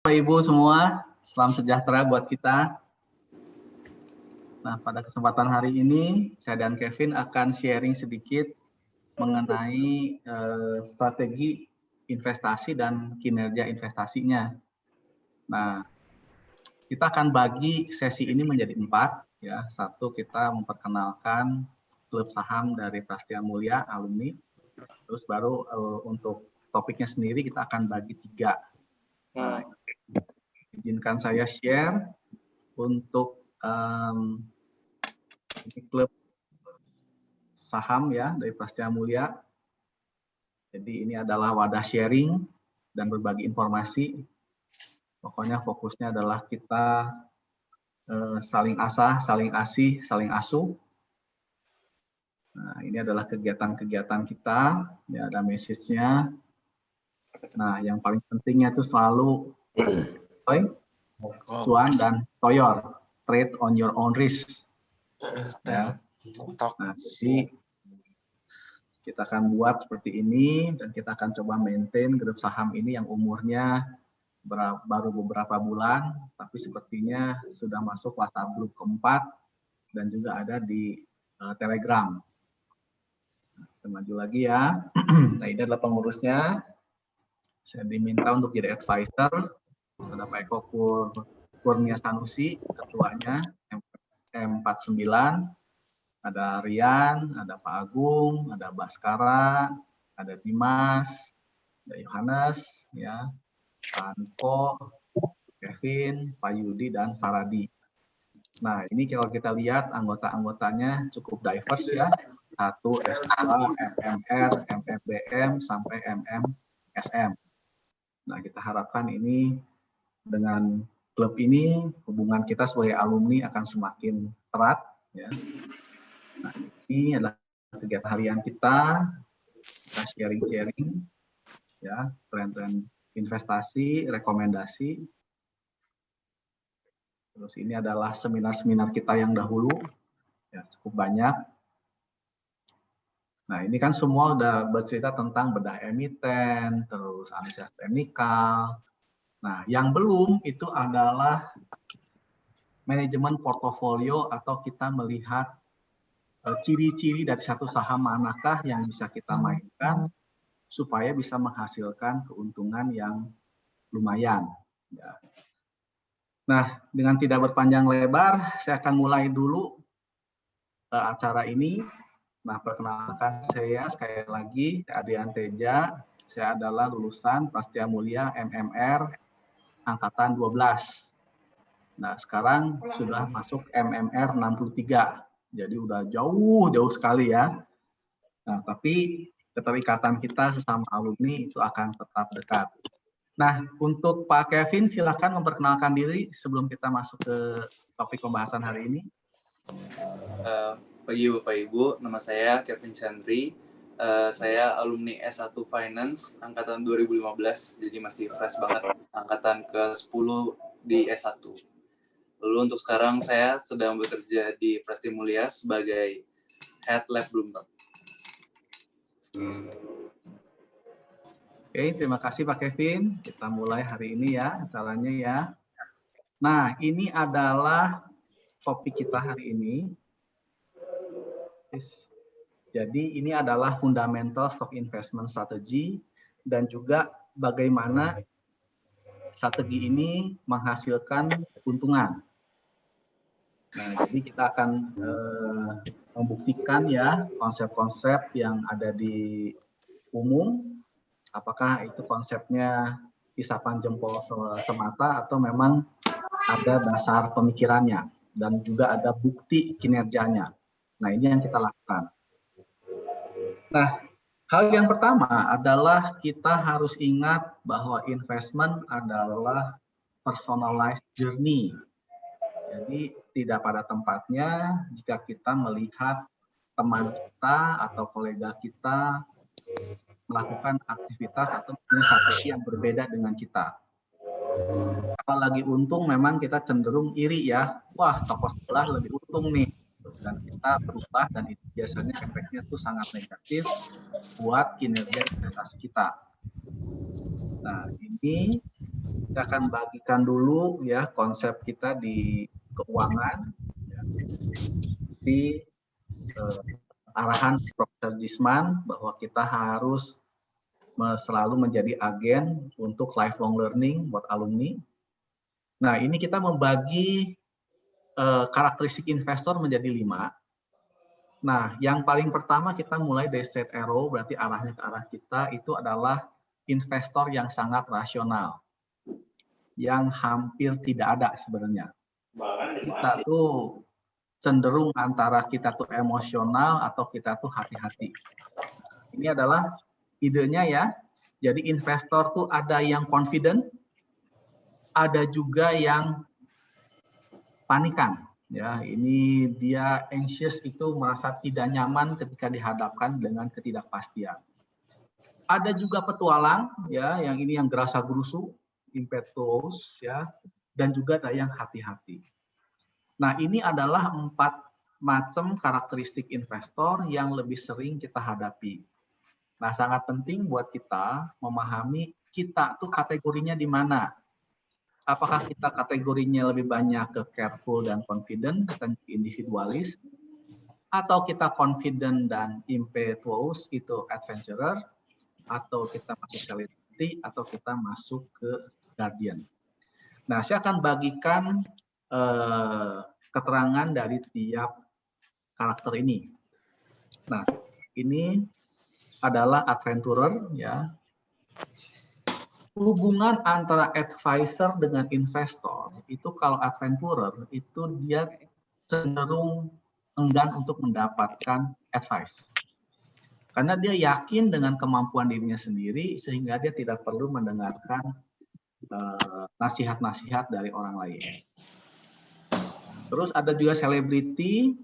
Bapak Ibu semua, salam sejahtera buat kita. Nah, pada kesempatan hari ini, saya dan Kevin akan sharing sedikit mengenai strategi investasi dan kinerja investasinya. Nah, kita akan bagi sesi ini menjadi 4. Ya. Satu, kita memperkenalkan klub saham dari Prastia Mulia, alumni. Terus baru untuk topiknya sendiri kita akan bagi 3. Nah, izinkan saya share untuk klub saham ya dari Prastia Mulia. Jadi ini adalah wadah sharing dan berbagi informasi. Pokoknya fokusnya adalah kita saling asah, saling asih, saling asuh. Nah, ini adalah kegiatan-kegiatan kita, ya ada message-nya. Nah, yang paling pentingnya itu selalu cuan dan toyor, trade on your own risk. Ya. Nah, jadi kita akan buat seperti ini dan kita akan coba maintain grup saham ini yang umurnya baru beberapa bulan, tapi sepertinya sudah masuk WhatsApp grup keempat dan juga ada di Telegram. Kita maju lagi ya. Nah, ini adalah pengurusnya. Saya diminta untuk jadi advisor. Ada Pak Eko Kurnia Sanusi, ketuanya M49. Ada Rian, ada Pak Agung, ada Baskara, ada Dimas, ada Yohanes, ya, Pak Anko, Kevin, Pak Yudi, dan Faradi. Nah, ini kalau kita lihat anggota-anggotanya cukup diverse ya. 1 S2, MMR, MFBM, sampai MMSM. Nah, kita harapkan ini dengan klub ini hubungan kita sebagai alumni akan semakin erat ya. Nah, ini adalah kegiatan harian kita sharing-sharing ya, tren-tren investasi, rekomendasi. Terus ini adalah seminar-seminar kita yang dahulu, ya cukup banyak. Nah, ini kan semua udah bercerita tentang bedah emiten, terus analisis teknikal. Nah, yang belum itu adalah manajemen portofolio atau kita melihat ciri-ciri dari satu saham manakah yang bisa kita mainkan supaya bisa menghasilkan keuntungan yang lumayan. Ya. Nah, dengan tidak berpanjang lebar, saya akan mulai dulu acara ini. Nah, perkenalkan saya sekali lagi, Adrian Teja. Saya adalah lulusan Prastia Mulia MMR angkatan 12. Nah, sekarang sudah masuk MMR 63. Jadi udah jauh sekali ya. Nah, tapi keterikatan kita sesama alumni itu akan tetap dekat. Nah, untuk Pak Kevin, silakan memperkenalkan diri sebelum kita masuk ke topik pembahasan hari ini. Pagi Bapak Ibu, nama saya Kevin Chandri. Saya alumni S1 Finance angkatan 2015, jadi masih fresh banget, angkatan ke-10 di S1. Lalu untuk sekarang saya sedang bekerja di Prastia Mulia sebagai Head Lab Bloomberg. Oke, terima kasih Pak Kevin. Kita mulai hari ini ya, acaranya ya. Nah, ini adalah topik kita hari ini. Jadi ini adalah fundamental stock investment strategy dan juga bagaimana strategi ini menghasilkan keuntungan. Nah, jadi kita akan membuktikan ya konsep-konsep yang ada di umum, apakah itu konsepnya isapan jempol semata atau memang ada dasar pemikirannya dan juga ada bukti kinerjanya. Nah, ini yang kita lakukan. Nah, hal yang pertama adalah kita harus ingat bahwa investment adalah personalized journey. Jadi tidak pada tempatnya jika kita melihat teman kita atau kolega kita melakukan aktivitas atau strategi yang berbeda dengan kita. Kalau lagi untung memang kita cenderung iri ya, wah toko sebelah lebih untung nih. Dan kita berubah dan itu biasanya efeknya tuh sangat negatif buat kinerja investasi kita. Nah, ini Kita akan bagikan dulu ya konsep kita di keuangan, ya. Di arahan Profesor Jisman bahwa kita harus selalu menjadi agen untuk lifelong learning buat alumni. Nah, ini kita membagi karakteristik investor menjadi 5. Nah, yang paling pertama kita mulai dari straight arrow, berarti arahnya ke arah kita itu adalah investor yang sangat rasional, yang hampir tidak ada sebenarnya. Kita tuh cenderung antara kita tuh emosional atau kita tuh hati-hati. Ini adalah idenya ya. Jadi investor tuh ada yang confident, ada juga yang panikan. Ya, ini dia anxious itu merasa tidak nyaman ketika dihadapkan dengan ketidakpastian. Ada juga petualang, ya, yang ini yang gerasa gerusu, impetuous, ya, dan juga ada yang hati-hati. Nah, ini adalah 4 macam karakteristik investor yang lebih sering kita hadapi. Nah, sangat penting buat kita memahami kita tuh kategorinya di mana. Apakah kita kategorinya lebih banyak ke careful dan confident dan individualis, atau kita confident dan impetuous itu adventurer, atau kita masuk celebrity, atau kita masuk ke guardian. Nah, saya akan bagikan keterangan dari tiap karakter ini. Nah, ini adalah adventurer, ya. Hubungan antara advisor dengan investor itu kalau adventurer itu dia cenderung enggan untuk mendapatkan advice. Karena dia yakin dengan kemampuan dirinya sendiri sehingga dia tidak perlu mendengarkan nasihat-nasihat dari orang lain. Terus ada juga selebriti,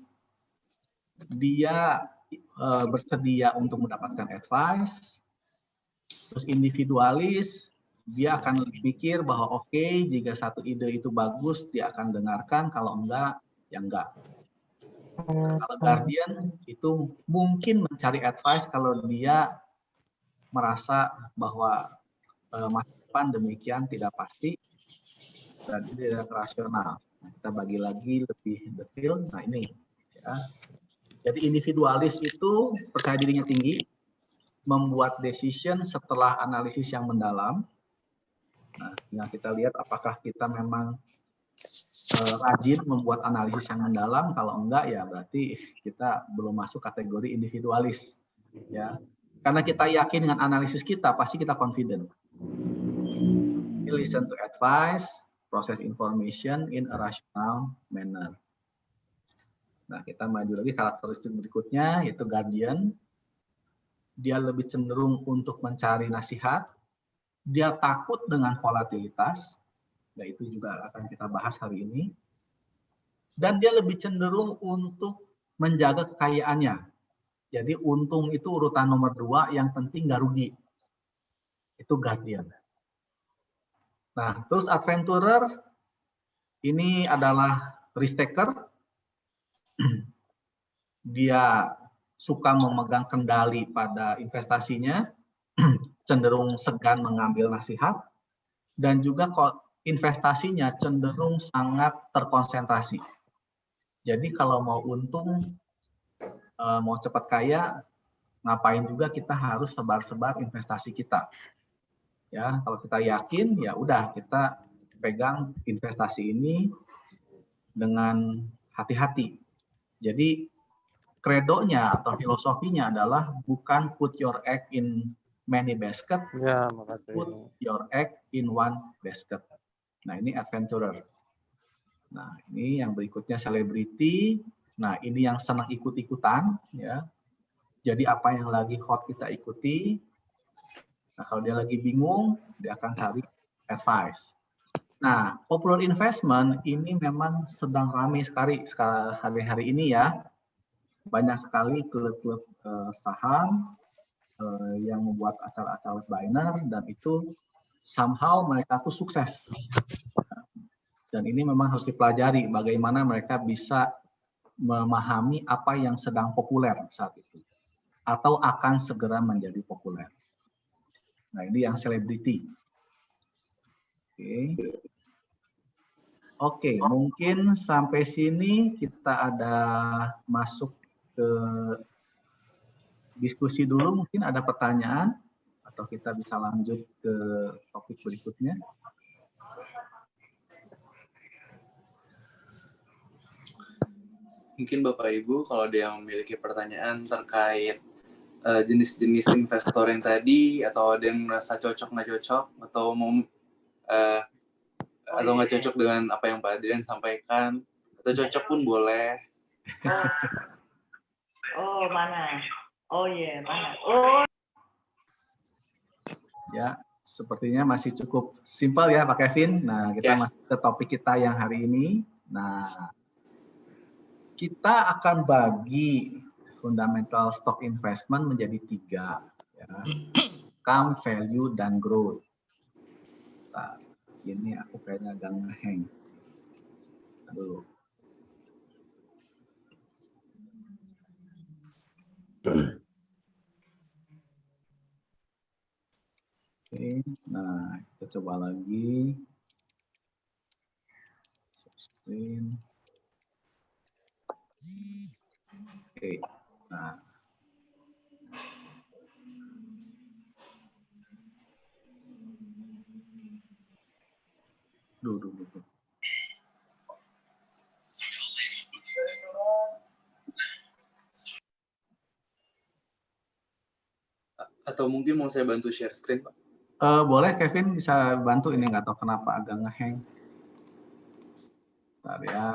dia bersedia untuk mendapatkan advice. Terus individualis, dia akan pikir bahwa oke, jika satu ide itu bagus, dia akan dengarkan, kalau enggak, ya enggak. Kalau guardian, itu mungkin mencari advice kalau dia merasa bahwa masa depan demikian tidak pasti, dan tidak rasional. Nah, kita bagi lagi lebih detail, nah ini. Ya. Jadi individualis itu percaya dirinya tinggi, membuat decision setelah analisis yang mendalam. Nah, kita lihat apakah kita memang rajin membuat analisis yang mendalam. Kalau enggak, ya berarti kita belum masuk kategori individualis. Ya, karena kita yakin dengan analisis kita, pasti kita confident. Listen to advice, process information in a rational manner. Nah, kita maju lagi karakteristik berikutnya, yaitu guardian. Dia lebih cenderung untuk mencari nasihat. Dia takut dengan volatilitas, nah itu juga akan kita bahas hari ini. Dan dia lebih cenderung untuk menjaga kekayaannya. Jadi untung itu urutan nomor 2, yang penting nggak rugi. Itu guardian. Nah, terus adventurer, ini adalah risk taker. Dia suka memegang kendali pada investasinya, cenderung segan mengambil nasihat, dan juga investasinya cenderung sangat terkonsentrasi. Jadi kalau mau untung, mau cepat kaya, ngapain juga kita harus sebar-sebar investasi kita. Ya, kalau kita yakin, ya udah kita pegang investasi ini dengan hati-hati. Jadi kredonya atau filosofinya adalah bukan put your egg in many basket, ya, put your egg in one basket. Nah, ini adventurer. Nah, ini yang berikutnya selebriti. Nah, ini yang senang ikut-ikutan, ya. Jadi apa yang lagi hot kita ikuti. Nah, kalau dia lagi bingung, dia akan cari advice. Nah, popular investment ini memang sedang ramai sekali hari-hari ini ya. Banyak sekali klub-klub saham yang membuat acara-acara webinar, dan itu somehow mereka tuh sukses. Dan ini memang harus dipelajari bagaimana mereka bisa memahami apa yang sedang populer saat itu atau akan segera menjadi populer. Nah, ini yang selebriti. Oke, mungkin sampai sini kita ada masuk ke diskusi dulu. Mungkin ada pertanyaan atau kita bisa lanjut ke topik berikutnya. Mungkin Bapak Ibu kalau ada yang memiliki pertanyaan terkait jenis-jenis investor yang tadi, atau ada yang merasa cocok nggak cocok, atau mau atau nggak cocok dengan apa yang Pak Adrian sampaikan, atau cocok pun boleh. Oh, mana? Oh iya, mana? Oh. Ya, sepertinya masih cukup simpel ya Pak Kevin. Nah, kita masuk ke topik kita yang hari ini. Nah, kita akan bagi fundamental stock investment menjadi 3. Ya. Income, value, dan growth. Nah, ini aku kayaknya agak ngehang. Aduh. Oke, nah kita coba lagi. Screen. Oke, nah. Duh. Atau mungkin mau saya bantu share screen, Pak? Boleh, Kevin bisa bantu. Ini nggak tahu kenapa agak ngehang. Bentar ya,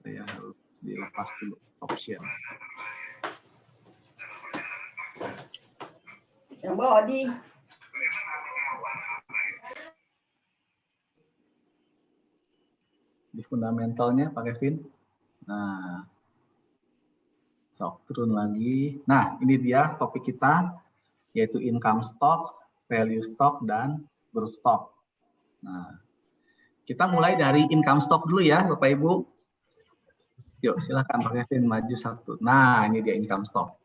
saya harus dilepas dulu option. Yang bawa di. Di fundamentalnya Pak Kevin. Nah, turun lagi. Nah, ini dia topik kita, yaitu income stock, value stock, dan growth stock. Nah, kita mulai dari income stock dulu ya, Bapak Ibu. Yuk, silakan Pak Kevin maju satu. Nah, ini dia income stock.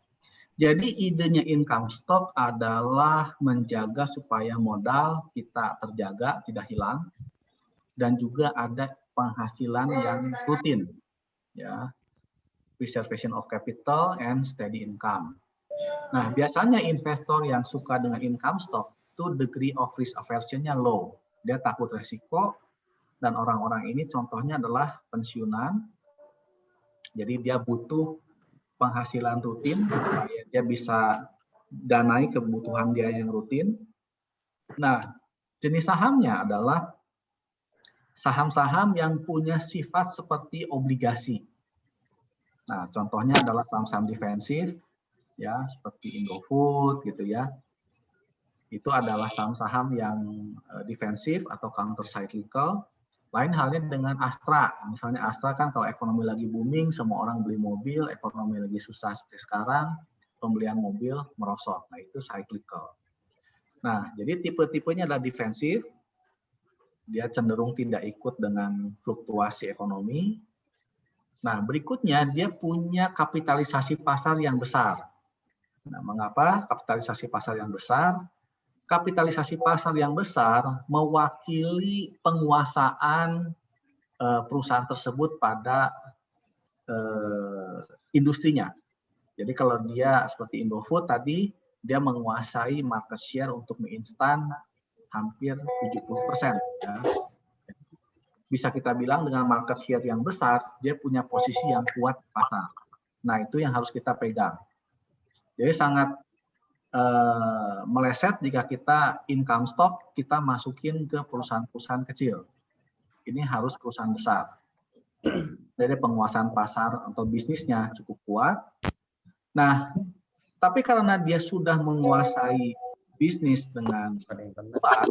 Jadi idenya income stock adalah menjaga supaya modal kita terjaga, tidak hilang, dan juga ada penghasilan yang rutin, ya, preservation of capital and steady income. Nah, biasanya investor yang suka dengan income stock itu degree of risk aversion-nya low. Dia takut resiko, dan orang-orang ini contohnya adalah pensiunan. Jadi dia butuh penghasilan rutin supaya dia bisa danai kebutuhan dia yang rutin. Nah, jenis sahamnya adalah saham-saham yang punya sifat seperti obligasi. Nah, contohnya adalah saham-saham defensif, ya, seperti Indofood gitu ya. Itu adalah saham-saham yang defensif atau counter cyclical. Lain halnya dengan Astra. Misalnya Astra kan kalau ekonomi lagi booming, semua orang beli mobil, ekonomi lagi susah seperti sekarang, pembelian mobil merosot. Nah, itu cyclical. Nah, jadi tipe-tipenya adalah defensif. Dia cenderung tidak ikut dengan fluktuasi ekonomi. Nah, berikutnya dia punya kapitalisasi pasar yang besar. Nah, mengapa kapitalisasi pasar yang besar? Kapitalisasi pasar yang besar mewakili penguasaan perusahaan tersebut pada industrinya. Jadi kalau dia seperti Indofood tadi, dia menguasai market share untuk mie instan hampir 70%. Ya. Bisa kita bilang dengan market share yang besar, dia punya posisi yang kuat di pasar. Nah, itu yang harus kita pegang. Jadi sangat meleset jika kita income stock, kita masukin ke perusahaan-perusahaan kecil. Ini harus perusahaan besar. Jadi penguasaan pasar atau bisnisnya cukup kuat. Nah, tapi karena dia sudah menguasai bisnis dengan kuat,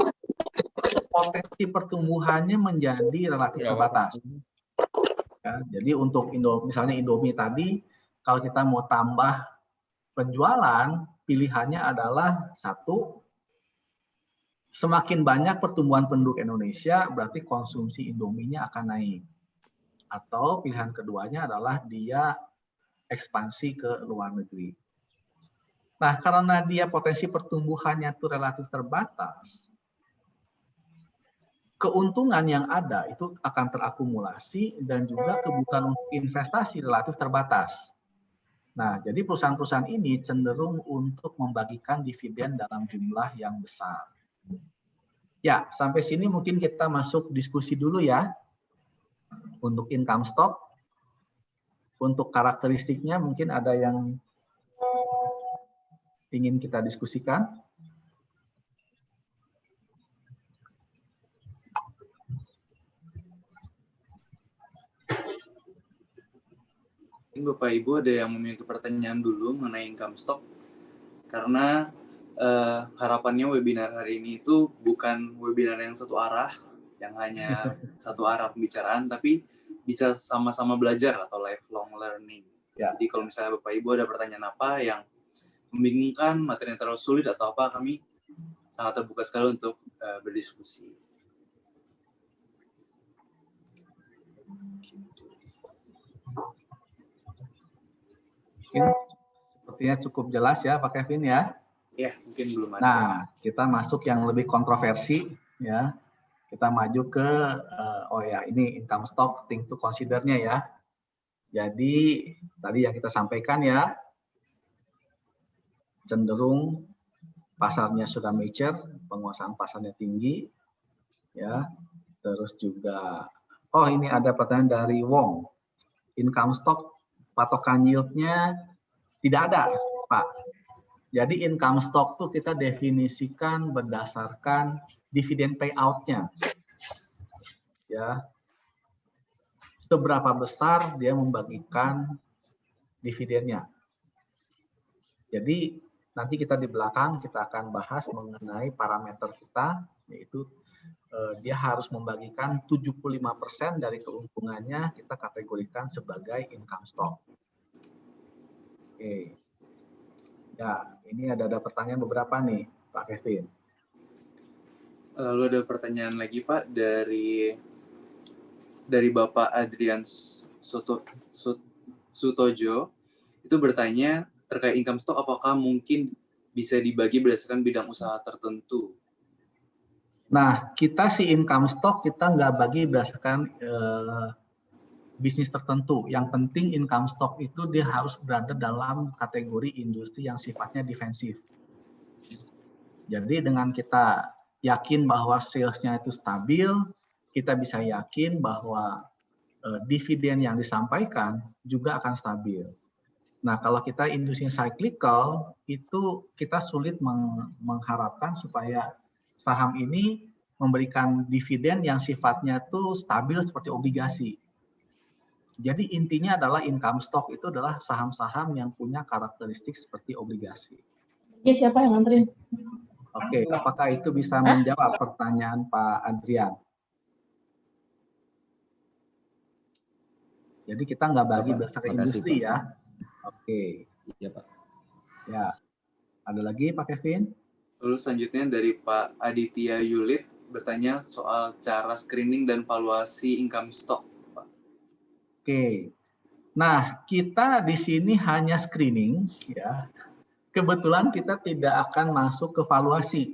potensi pertumbuhannya menjadi relatif terbatas. Ya, jadi untuk misalnya Indomie tadi, kalau kita mau tambah penjualan, pilihannya adalah satu, semakin banyak pertumbuhan penduduk Indonesia, berarti konsumsi Indominya akan naik. Atau pilihan keduanya adalah dia ekspansi ke luar negeri. Nah, karena dia potensi pertumbuhannya itu relatif terbatas, keuntungan yang ada itu akan terakumulasi dan juga kebutuhan untuk investasi relatif terbatas. Nah, jadi perusahaan-perusahaan ini cenderung untuk membagikan dividen dalam jumlah yang besar. Ya, sampai sini mungkin kita masuk diskusi dulu ya. Untuk income stock, untuk karakteristiknya mungkin ada yang ingin kita diskusikan. Bapak Ibu ada yang memiliki pertanyaan dulu mengenai income stock, karena harapannya webinar hari ini itu bukan webinar yang satu arah, yang hanya satu arah pembicaraan, tapi bisa sama-sama belajar atau lifelong learning. Ya. Jadi kalau misalnya Bapak Ibu ada pertanyaan apa yang membingungkan, materi yang terlalu sulit atau apa, kami sangat terbuka sekali untuk berdiskusi. Mungkin sepertinya cukup jelas ya Pak Kevin ya. Ya, mungkin belum ada. Nah, kita masuk yang lebih kontroversi ya. Kita maju ke oh ya, ini income stock thing to consider-nya ya. Jadi tadi yang kita sampaikan ya, cenderung pasarnya sudah mature, penguasaan pasarnya tinggi ya. Terus juga ini ada pertanyaan dari Wong. Income stock patokan yield-nya tidak ada, Pak. Jadi income stock tuh kita definisikan berdasarkan dividen payout-nya. Ya. Seberapa besar dia membagikan dividennya. Jadi nanti kita di belakang kita akan bahas mengenai parameter kita, yaitu dia harus membagikan 75% dari keuntungannya kita kategorikan sebagai income stock. Oke. Ya, ini ada pertanyaan beberapa nih, Pak Kevin. Lalu ada pertanyaan lagi, Pak, dari Bapak Adrian Sutojo. Itu bertanya terkait income stock, apakah mungkin bisa dibagi berdasarkan bidang usaha tertentu? Nah, kita si income stock kita nggak bagi berdasarkan bisnis tertentu. Yang penting income stock itu dia harus berada dalam kategori industri yang sifatnya defensif. Jadi dengan kita yakin bahwa sales-nya itu stabil, kita bisa yakin bahwa dividen yang disampaikan juga akan stabil. Nah, kalau kita industri cyclical, itu kita sulit mengharapkan supaya saham ini memberikan dividen yang sifatnya itu stabil seperti obligasi. Jadi intinya adalah income stock itu adalah saham-saham yang punya karakteristik seperti obligasi. Ya, siapa yang nganterin? Oke, apakah itu bisa menjawab pertanyaan Pak Adrian? Jadi kita nggak bagi berdasarkan industri ya. Oke. Iya Pak. Ya. Ada lagi Pak Kevin? Lalu selanjutnya dari Pak Aditya Yulit bertanya soal cara screening dan valuasi income stock, Pak. Oke. Nah, kita di sini hanya screening ya. Kebetulan kita tidak akan masuk ke valuasi.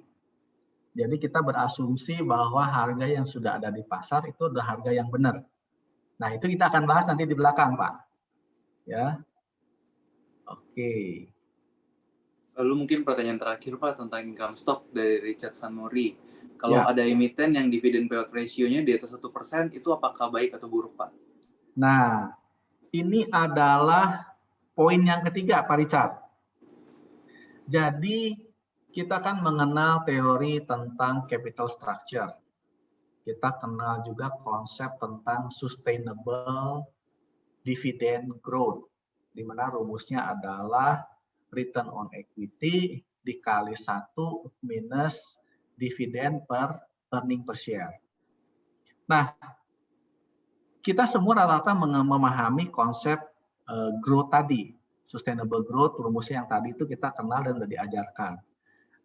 Jadi kita berasumsi bahwa harga yang sudah ada di pasar itu adalah harga yang benar. Nah, itu kita akan bahas nanti di belakang, Pak. Ya. Oke. Lalu mungkin pertanyaan terakhir, Pak, tentang income stock dari Richard Sanmori. Kalau ada emiten yang dividen payout ratio-nya di atas 1%, itu apakah baik atau buruk, Pak? Nah, ini adalah poin yang ketiga, Pak Richard. Jadi, kita kan mengenal teori tentang capital structure. Kita kenal juga konsep tentang sustainable dividend growth, di mana rumusnya adalah return on equity dikali 1 minus dividen per earning per share. Nah, kita semua rata-rata memahami konsep growth tadi, sustainable growth, rumusnya yang tadi itu kita kenal dan sudah diajarkan.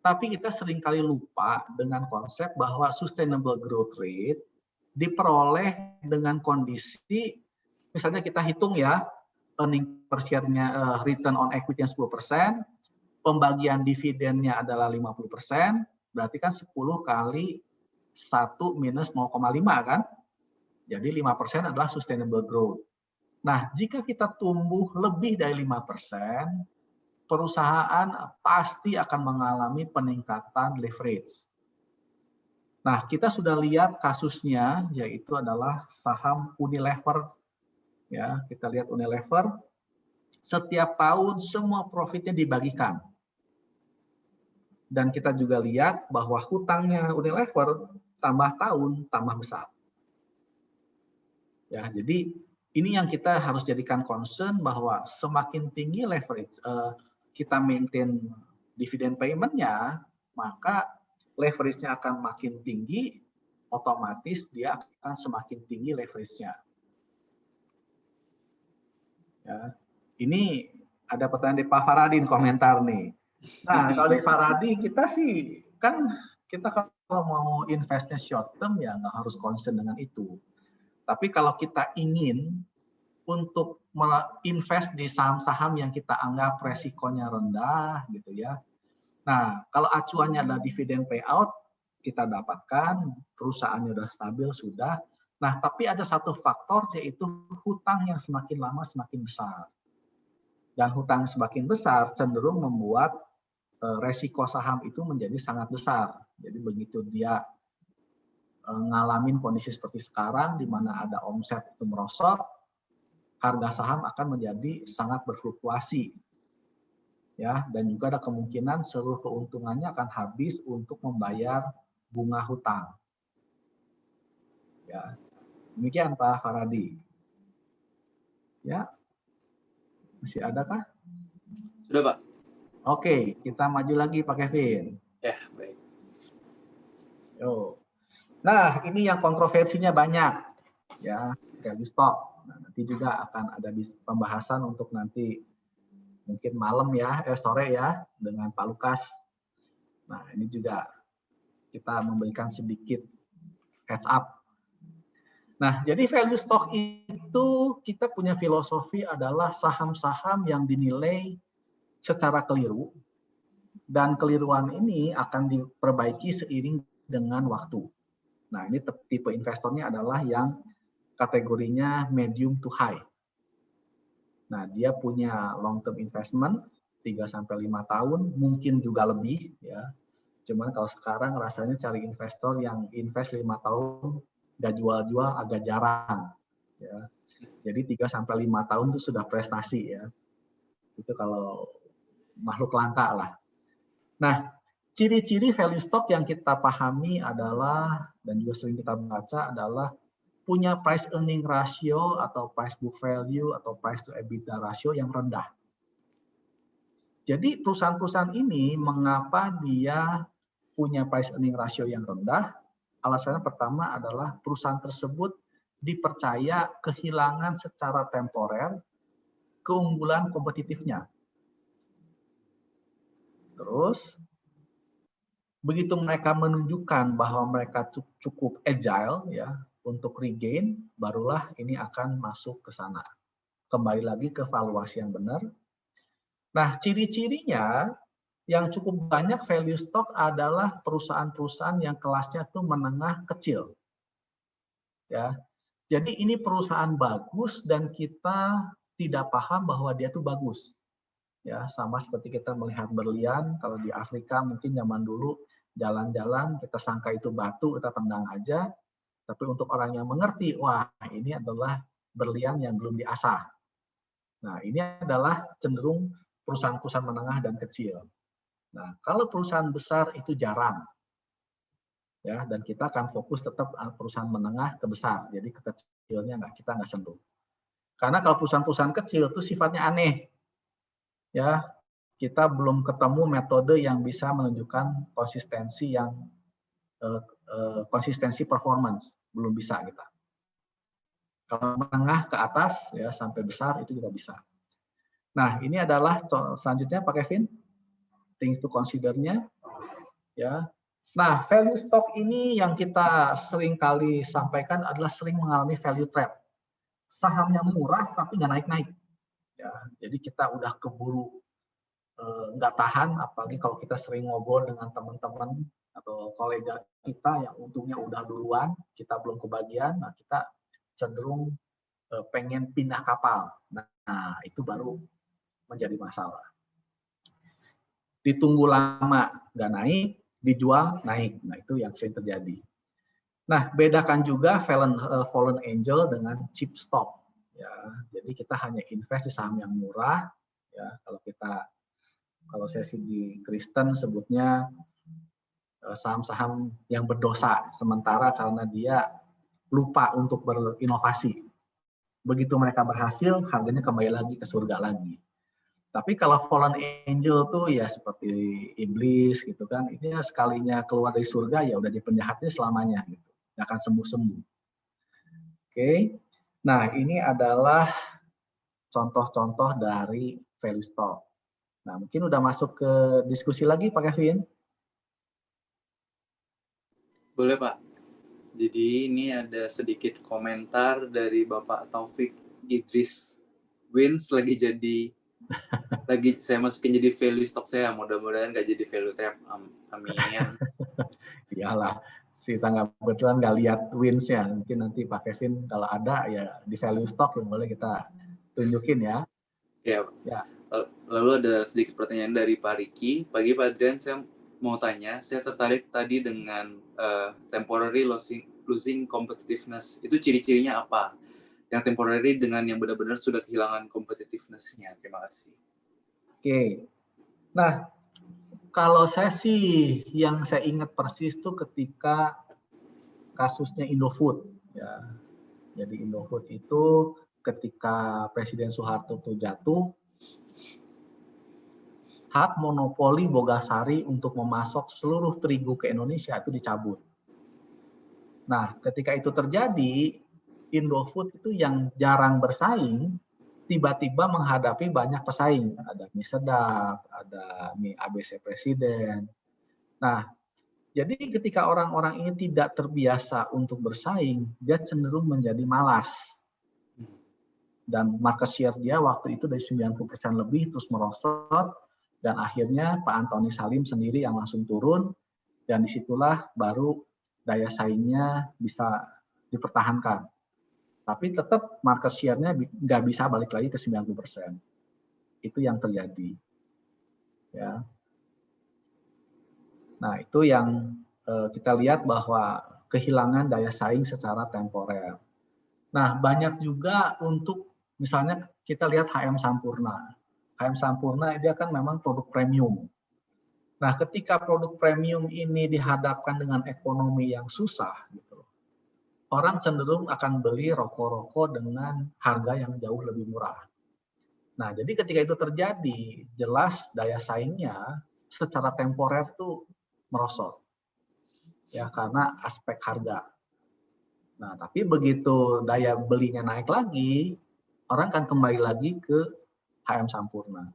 Tapi kita seringkali lupa dengan konsep bahwa sustainable growth rate diperoleh dengan kondisi, misalnya kita hitung ya, earning per share-nya, return on equity-nya 10%, pembagian dividennya adalah 50%, berarti kan 10 kali 1 minus 0,5 kan? Jadi 5% adalah sustainable growth. Nah, jika kita tumbuh lebih dari 5%, perusahaan pasti akan mengalami peningkatan leverage. Nah, kita sudah lihat kasusnya, yaitu adalah saham Unilever. Ya, kita lihat Unilever, setiap tahun semua profitnya dibagikan. Dan kita juga lihat bahwa hutangnya Unilever tambah tahun tambah besar. Ya, jadi ini yang kita harus jadikan concern bahwa semakin tinggi leverage kita maintain dividend payment-nya, maka leverage-nya akan makin tinggi, otomatis dia akan semakin tinggi leverage-nya. Ya, ini ada pertanyaan dari Pak Faradin komentar nih. Nah, kalau dari Faradi kita sih kan kita kalau mau investnya short term ya nggak harus concern dengan itu. Tapi kalau kita ingin untuk invest di saham-saham yang kita anggap resikonya rendah gitu ya. Nah, kalau acuannya adalah dividen payout, kita dapatkan, perusahaannya sudah stabil, sudah. Nah, tapi ada satu faktor, yaitu hutang yang semakin lama semakin besar. Dan hutang semakin besar cenderung membuat resiko saham itu menjadi sangat besar. Jadi begitu dia ngalamin kondisi seperti sekarang, di mana ada omset itu merosot, harga saham akan menjadi sangat berfluktuasi. Ya, dan juga ada kemungkinan seluruh keuntungannya akan habis untuk membayar bunga hutang. Ya, demikian Pak Faradi. Ya, masih ada kah? Sudah, Pak. Oke, kita maju lagi Pak Kevin. Ya, baik. Yo. Nah, ini yang kontroversinya banyak, ya, value stock. Nah, nanti juga akan ada pembahasan untuk nanti mungkin malam ya, sore ya, dengan Pak Lukas. Nah, ini juga kita memberikan sedikit heads up. Nah, jadi value stock itu kita punya filosofi adalah saham-saham yang dinilai secara keliru, dan keliruan ini akan diperbaiki seiring dengan waktu. Nah, ini tipe investornya adalah yang kategorinya medium to high. Nah, dia punya long term investment 3-5 tahun, mungkin juga lebih ya. Cuman kalau sekarang rasanya cari investor yang invest 5 tahun nggak jual-jual agak jarang ya. Jadi 3-5 tahun itu sudah prestasi ya. Itu kalau makhluk langka lah. Nah, ciri-ciri value stock yang kita pahami adalah, dan juga sering kita baca adalah punya price earning ratio atau price book value atau price to EBITDA ratio yang rendah. Jadi perusahaan-perusahaan ini mengapa dia punya price earning ratio yang rendah? Alasannya pertama adalah perusahaan tersebut dipercaya kehilangan secara temporer keunggulan kompetitifnya. Terus begitu mereka menunjukkan bahwa mereka cukup agile ya untuk regain, barulah ini akan masuk ke sana. Kembali lagi ke valuasi yang benar. Nah, ciri-cirinya yang cukup banyak value stock adalah perusahaan-perusahaan yang kelasnya itu menengah kecil. Ya. Jadi ini perusahaan bagus dan kita tidak paham bahwa dia itu bagus. Ya, sama seperti kita melihat berlian, kalau di Afrika mungkin zaman dulu jalan-jalan kita sangka itu batu, kita tendang aja. Tapi untuk orang yang mengerti, wah ini adalah berlian yang belum diasah. Nah, ini adalah cenderung perusahaan-perusahaan menengah dan kecil. Nah, kalau perusahaan besar itu jarang. Ya, dan kita akan fokus tetap perusahaan menengah ke besar. Jadi ke kecilnya kita nggak sentuh. Karena kalau perusahaan-perusahaan kecil itu sifatnya aneh. Ya, kita belum ketemu metode yang bisa menunjukkan konsistensi yang konsistensi performance, belum bisa kita. Kalau menengah ke atas ya sampai besar itu juga bisa. Nah, ini adalah selanjutnya Pak Kevin, things to consider-nya ya. Nah, value stock ini yang kita sering kali sampaikan adalah sering mengalami value trap. Sahamnya murah tapi nggak naik-naik. Ya, jadi kita udah keburu nggak tahan, apalagi kalau kita sering ngobrol dengan teman-teman atau kolega kita yang untungnya udah duluan, kita belum kebagian, nah kita cenderung pengen pindah kapal. Nah, itu baru menjadi masalah. Ditunggu lama nggak naik, dijual naik. Nah, itu yang sering terjadi. Nah, bedakan juga fallen angel dengan cheap stock. Ya, jadi kita hanya invest di saham yang murah. Ya, kalau sesi di Kristen sebutnya saham-saham yang berdosa sementara karena dia lupa untuk berinovasi. Begitu mereka berhasil, harganya kembali lagi ke surga lagi. Tapi kalau fallen angel tuh ya seperti iblis gitu kan, ini sekalinya keluar dari surga ya udah di penjahatnya selamanya gitu, nggak akan sembuh-sembuh. Oke, nah ini adalah contoh-contoh dari value stock. Nah mungkin udah masuk ke diskusi lagi Pak Kevin? Boleh Pak. Jadi ini ada sedikit komentar dari Bapak Taufik Idris. Wins lagi saya masukin jadi value stock saya, mudah-mudahan nggak jadi value trap. Amin. Iyalah, kita nggak kebetulan nggak lihat wins-nya. Mungkin nanti Pak Kevin kalau ada ya di value stock yang boleh kita tunjukin ya. Ya. Lalu ada sedikit pertanyaan dari Pak Riki. Pagi Pak Adrian, saya mau tanya, saya tertarik tadi dengan temporary losing competitiveness. Itu ciri-cirinya apa? Yang temporary dengan yang benar-benar sudah kehilangan competitiveness-nya. Terima kasih. Oke. Nah, kalau saya sih yang saya ingat persis itu ketika kasusnya Indofood ya. Jadi Indofood itu ketika Presiden Soeharto itu jatuh, hak monopoli Bogasari untuk memasok seluruh terigu ke Indonesia itu dicabut. Nah, ketika itu terjadi, Indofood itu yang jarang bersaing, tiba-tiba menghadapi banyak pesaing. Ada mie sedap, ada mie ABC Presiden. Nah, jadi ketika orang-orang ini tidak terbiasa untuk bersaing, dia cenderung menjadi malas. Dan market share dia waktu itu dari 90% lebih terus merosot, dan akhirnya Pak Antoni Salim sendiri yang langsung turun, dan disitulah baru daya saingnya bisa dipertahankan. Tapi tetap market share-nya nggak bisa balik lagi ke 90%. Itu yang terjadi. Ya. Nah, itu yang kita lihat bahwa kehilangan daya saing secara temporer. Nah, banyak juga untuk misalnya kita lihat HM Sampurna. HM Sampurna dia kan memang produk premium. Nah, ketika produk premium ini dihadapkan dengan ekonomi yang susah, gitu, orang cenderung akan beli rokok-rokok dengan harga yang jauh lebih murah. Nah, jadi ketika itu terjadi, jelas daya saingnya secara temporer tuh merosot. Ya, karena aspek harga. Nah, tapi begitu daya belinya naik lagi, orang akan kembali lagi ke HM Sampurna.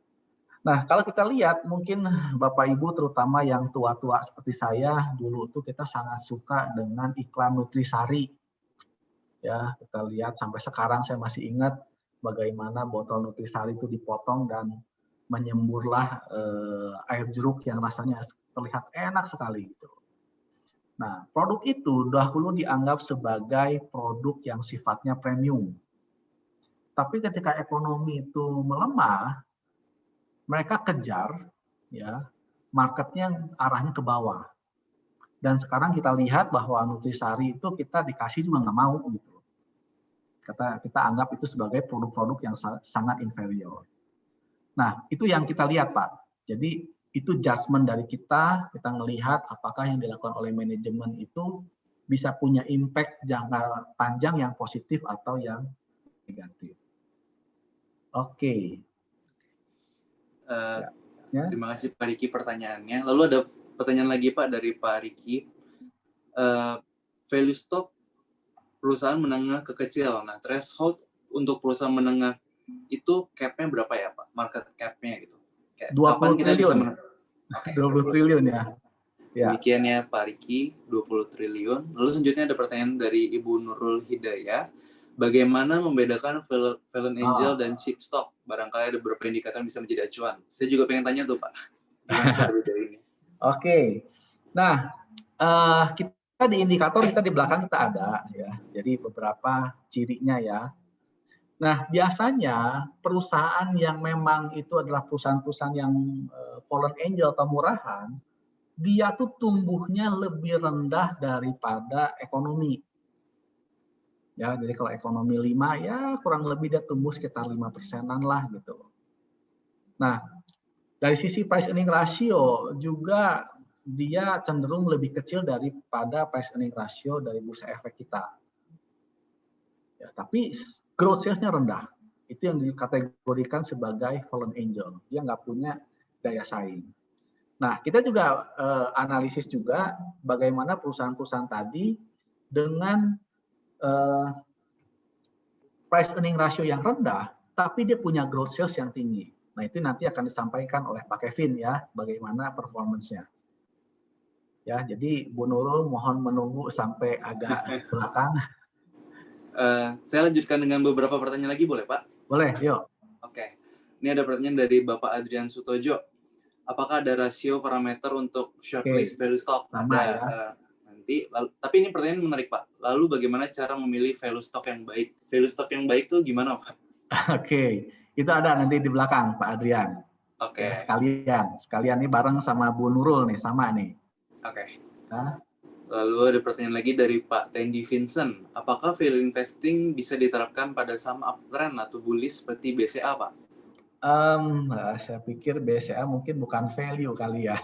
Nah, kalau kita lihat, mungkin Bapak Ibu terutama yang tua-tua seperti saya, dulu tuh kita sangat suka dengan iklan Nutrisari. Ya, kita lihat sampai sekarang saya masih ingat bagaimana botol Nutrisari itu dipotong dan menyemburlah air jeruk yang rasanya terlihat enak sekali gitu. Nah, produk itu dahulu dianggap sebagai produk yang sifatnya premium. Tapi ketika ekonomi itu melemah, mereka kejar ya marketnya arahnya ke bawah. Dan sekarang kita lihat bahwa Nutrisari itu kita dikasih juga nggak mau gitu. Kita anggap itu sebagai produk-produk yang sangat inferior. Nah, itu yang kita lihat, Pak. Jadi itu judgement dari kita melihat apakah yang dilakukan oleh manajemen itu bisa punya impact jangka panjang yang positif atau yang negatif. Oke. Terima kasih Pak Riki pertanyaannya. Lalu ada pertanyaan lagi Pak dari Pak Riki. Value stock perusahaan menengah ke kecil. Nah, threshold untuk perusahaan menengah itu cap-nya berapa ya Pak? Market cap-nya gitu. Kayak 20 triliun. 20 triliun ya. Demikian ya Pak Riki, 20 triliun. Lalu selanjutnya ada pertanyaan dari Ibu Nurul Hidayah. Bagaimana membedakan fallen angel dan cheap stock? Barangkali ada beberapa indikator yang bisa menjadi acuan. Saya juga pengen tanya tuh Pak. Gimana cara beda ini? Oke. Nah, Kita di indikator kita di belakang kita ada ya. Jadi beberapa cirinya ya. Nah, biasanya perusahaan yang memang itu adalah perusahaan-perusahaan yang fallen angel atau murahan, dia tuh tumbuhnya lebih rendah daripada ekonomi. Ya, jadi kalau ekonomi 5 ya kurang lebih dia tumbuh sekitar 5%-an lah gitu. Nah, dari sisi price earning ratio juga dia cenderung lebih kecil daripada price earning ratio dari bursa efek kita. Ya, tapi growth sales-nya rendah. Itu yang dikategorikan sebagai fallen angel. Dia nggak punya daya saing. Nah, kita juga analisis juga bagaimana perusahaan-perusahaan tadi dengan price earning ratio yang rendah, tapi dia punya growth sales yang tinggi. Nah, itu nanti akan disampaikan oleh Pak Kevin ya, bagaimana performance-nya. Ya, jadi Bu Nurul mohon menunggu sampai agak belakang. Saya lanjutkan dengan beberapa pertanyaan lagi, boleh Pak? Boleh, yuk. Oke. Ini ada pertanyaan dari Bapak Adrian Sutojo. Apakah ada rasio parameter untuk shortlist value stock? Sama, ada. ya. Tapi ini pertanyaan menarik Pak. Lalu bagaimana cara memilih value stock yang baik? Value stock yang baik itu gimana Pak? Oke, itu ada nanti di belakang Pak Adrian. Oke. Ya, sekalian nih bareng sama Bu Nurul nih, sama nih. Oke. Nah. Lalu ada pertanyaan lagi dari Pak Tendi Vincent. Apakah value investing bisa diterapkan pada saham uptrend atau bullish seperti BCA Pak? Saya pikir BCA mungkin bukan value kali ya.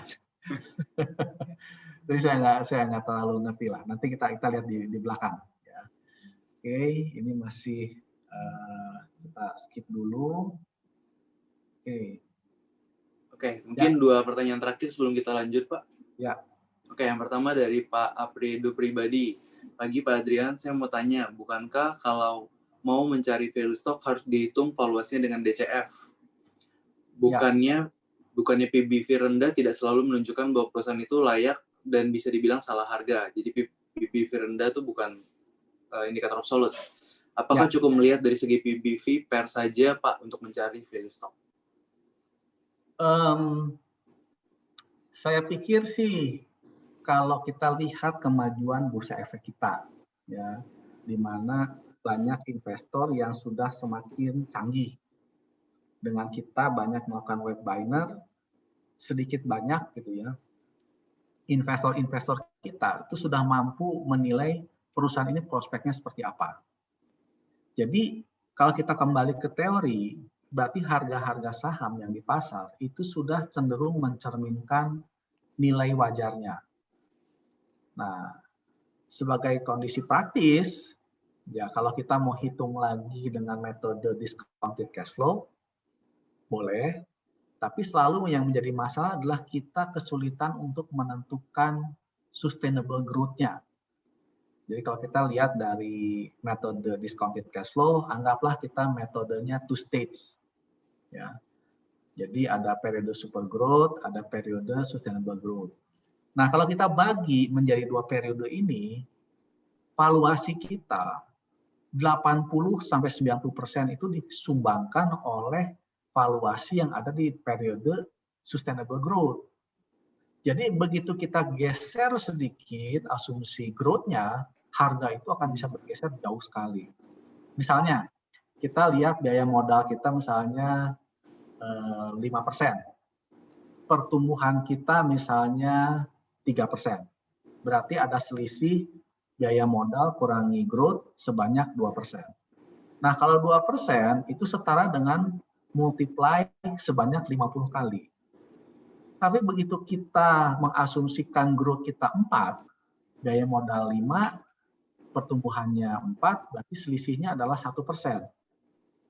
Jadi saya nggak terlalu ngerti lah. Nanti kita lihat di belakang. Ya. Oke, ini masih kita skip dulu. Oke, mungkin dua pertanyaan terakhir sebelum kita lanjut Pak. Ya. Oke, yang pertama dari Pak Aprido Pribadi. Pagi Pak Adrian, saya mau tanya, bukankah kalau mau mencari value stock harus dihitung valuasinya dengan DCF? Bukannya PBV rendah tidak selalu menunjukkan bahwa perusahaan itu layak dan bisa dibilang salah harga. Jadi PBV rendah itu bukan indikator absolut. Apakah cukup melihat dari segi PBV per saja Pak untuk mencari value stock? Saya pikir sih kalau kita lihat kemajuan bursa efek kita, ya, di mana banyak investor yang sudah semakin canggih. Dengan kita banyak melakukan web binder, sedikit banyak gitu ya, investor-investor kita itu sudah mampu menilai perusahaan ini prospeknya seperti apa. Jadi kalau kita kembali ke teori, berarti harga-harga saham yang di pasar itu sudah cenderung mencerminkan nilai wajarnya. Nah, sebagai kondisi praktis, ya kalau kita mau hitung lagi dengan metode discounted cash flow, boleh. Tapi selalu yang menjadi masalah adalah kita kesulitan untuk menentukan sustainable growth-nya. Jadi kalau kita lihat dari metode discounted cash flow, anggaplah kita metodenya two stage. Ya. Jadi ada periode super growth, ada periode sustainable growth. Nah, kalau kita bagi menjadi dua periode ini, valuasi kita 80-90% itu disumbangkan oleh valuasi yang ada di periode sustainable growth. Jadi begitu kita geser sedikit asumsi growth-nya, harga itu akan bisa bergeser jauh sekali. Misalnya, kita lihat biaya modal kita misalnya 5%. Pertumbuhan kita misalnya 3%. Berarti ada selisih biaya modal kurangi growth sebanyak 2%. Nah, kalau 2% itu setara dengan multiply sebanyak 50 kali. Tapi begitu kita mengasumsikan growth kita 4, biaya modal 5, pertumbuhannya 4, berarti selisihnya adalah 1%.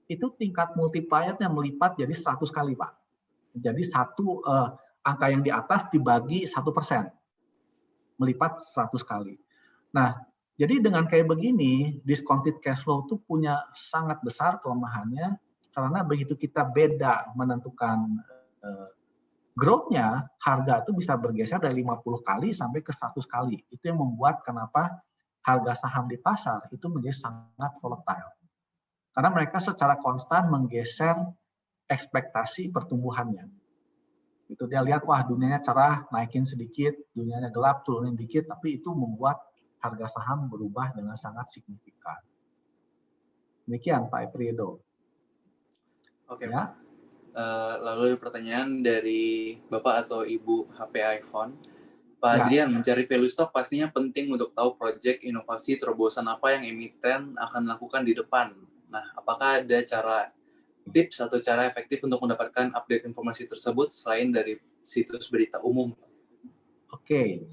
Itu tingkat multiplier-nya melipat jadi 100 kali, Pak. Jadi angka yang di atas dibagi 1%. Melipat 100 kali. Nah, jadi dengan kayak begini, discounted cash flow itu punya sangat besar kelemahannya, karena begitu kita beda menentukan growth-nya, harga itu bisa bergeser dari 50 kali sampai ke 100 kali. Itu yang membuat kenapa harga saham di pasar itu menjadi sangat volatile. Karena mereka secara konstan menggeser ekspektasi pertumbuhannya. Itu dia lihat, wah dunianya cerah, naikin sedikit, dunianya gelap, turunin dikit, tapi itu membuat harga saham berubah dengan sangat signifikan. Demikian Pak Epriedo. Oke, Ya. Pak. Lalu ada pertanyaan dari Bapak atau Ibu HP iPhone. Pak Adrian, mencari value stock pastinya penting untuk tahu proyek inovasi terobosan apa yang emiten akan lakukan di depan. Nah, apakah ada tips atau cara efektif untuk mendapatkan update informasi tersebut selain dari situs berita umum? Oke.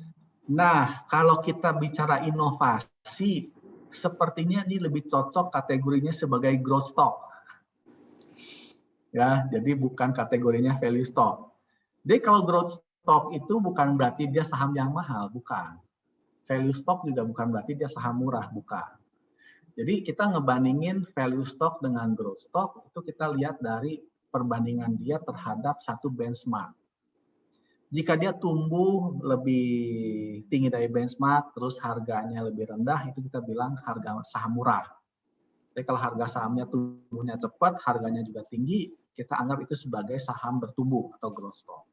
Nah, kalau kita bicara inovasi, sepertinya ini lebih cocok kategorinya sebagai growth stock. Ya, jadi bukan kategorinya value stock. Jadi kalau growth stock itu bukan berarti dia saham yang mahal, bukan. Value stock juga bukan berarti dia saham murah, bukan. Jadi kita ngebandingin value stock dengan growth stock, itu kita lihat dari perbandingan dia terhadap satu benchmark. Jika dia tumbuh lebih tinggi dari benchmark, terus harganya lebih rendah, itu kita bilang harga saham murah. Jadi kalau harga sahamnya tumbuhnya cepat, harganya juga tinggi, kita anggap itu sebagai saham bertumbuh atau growth stock.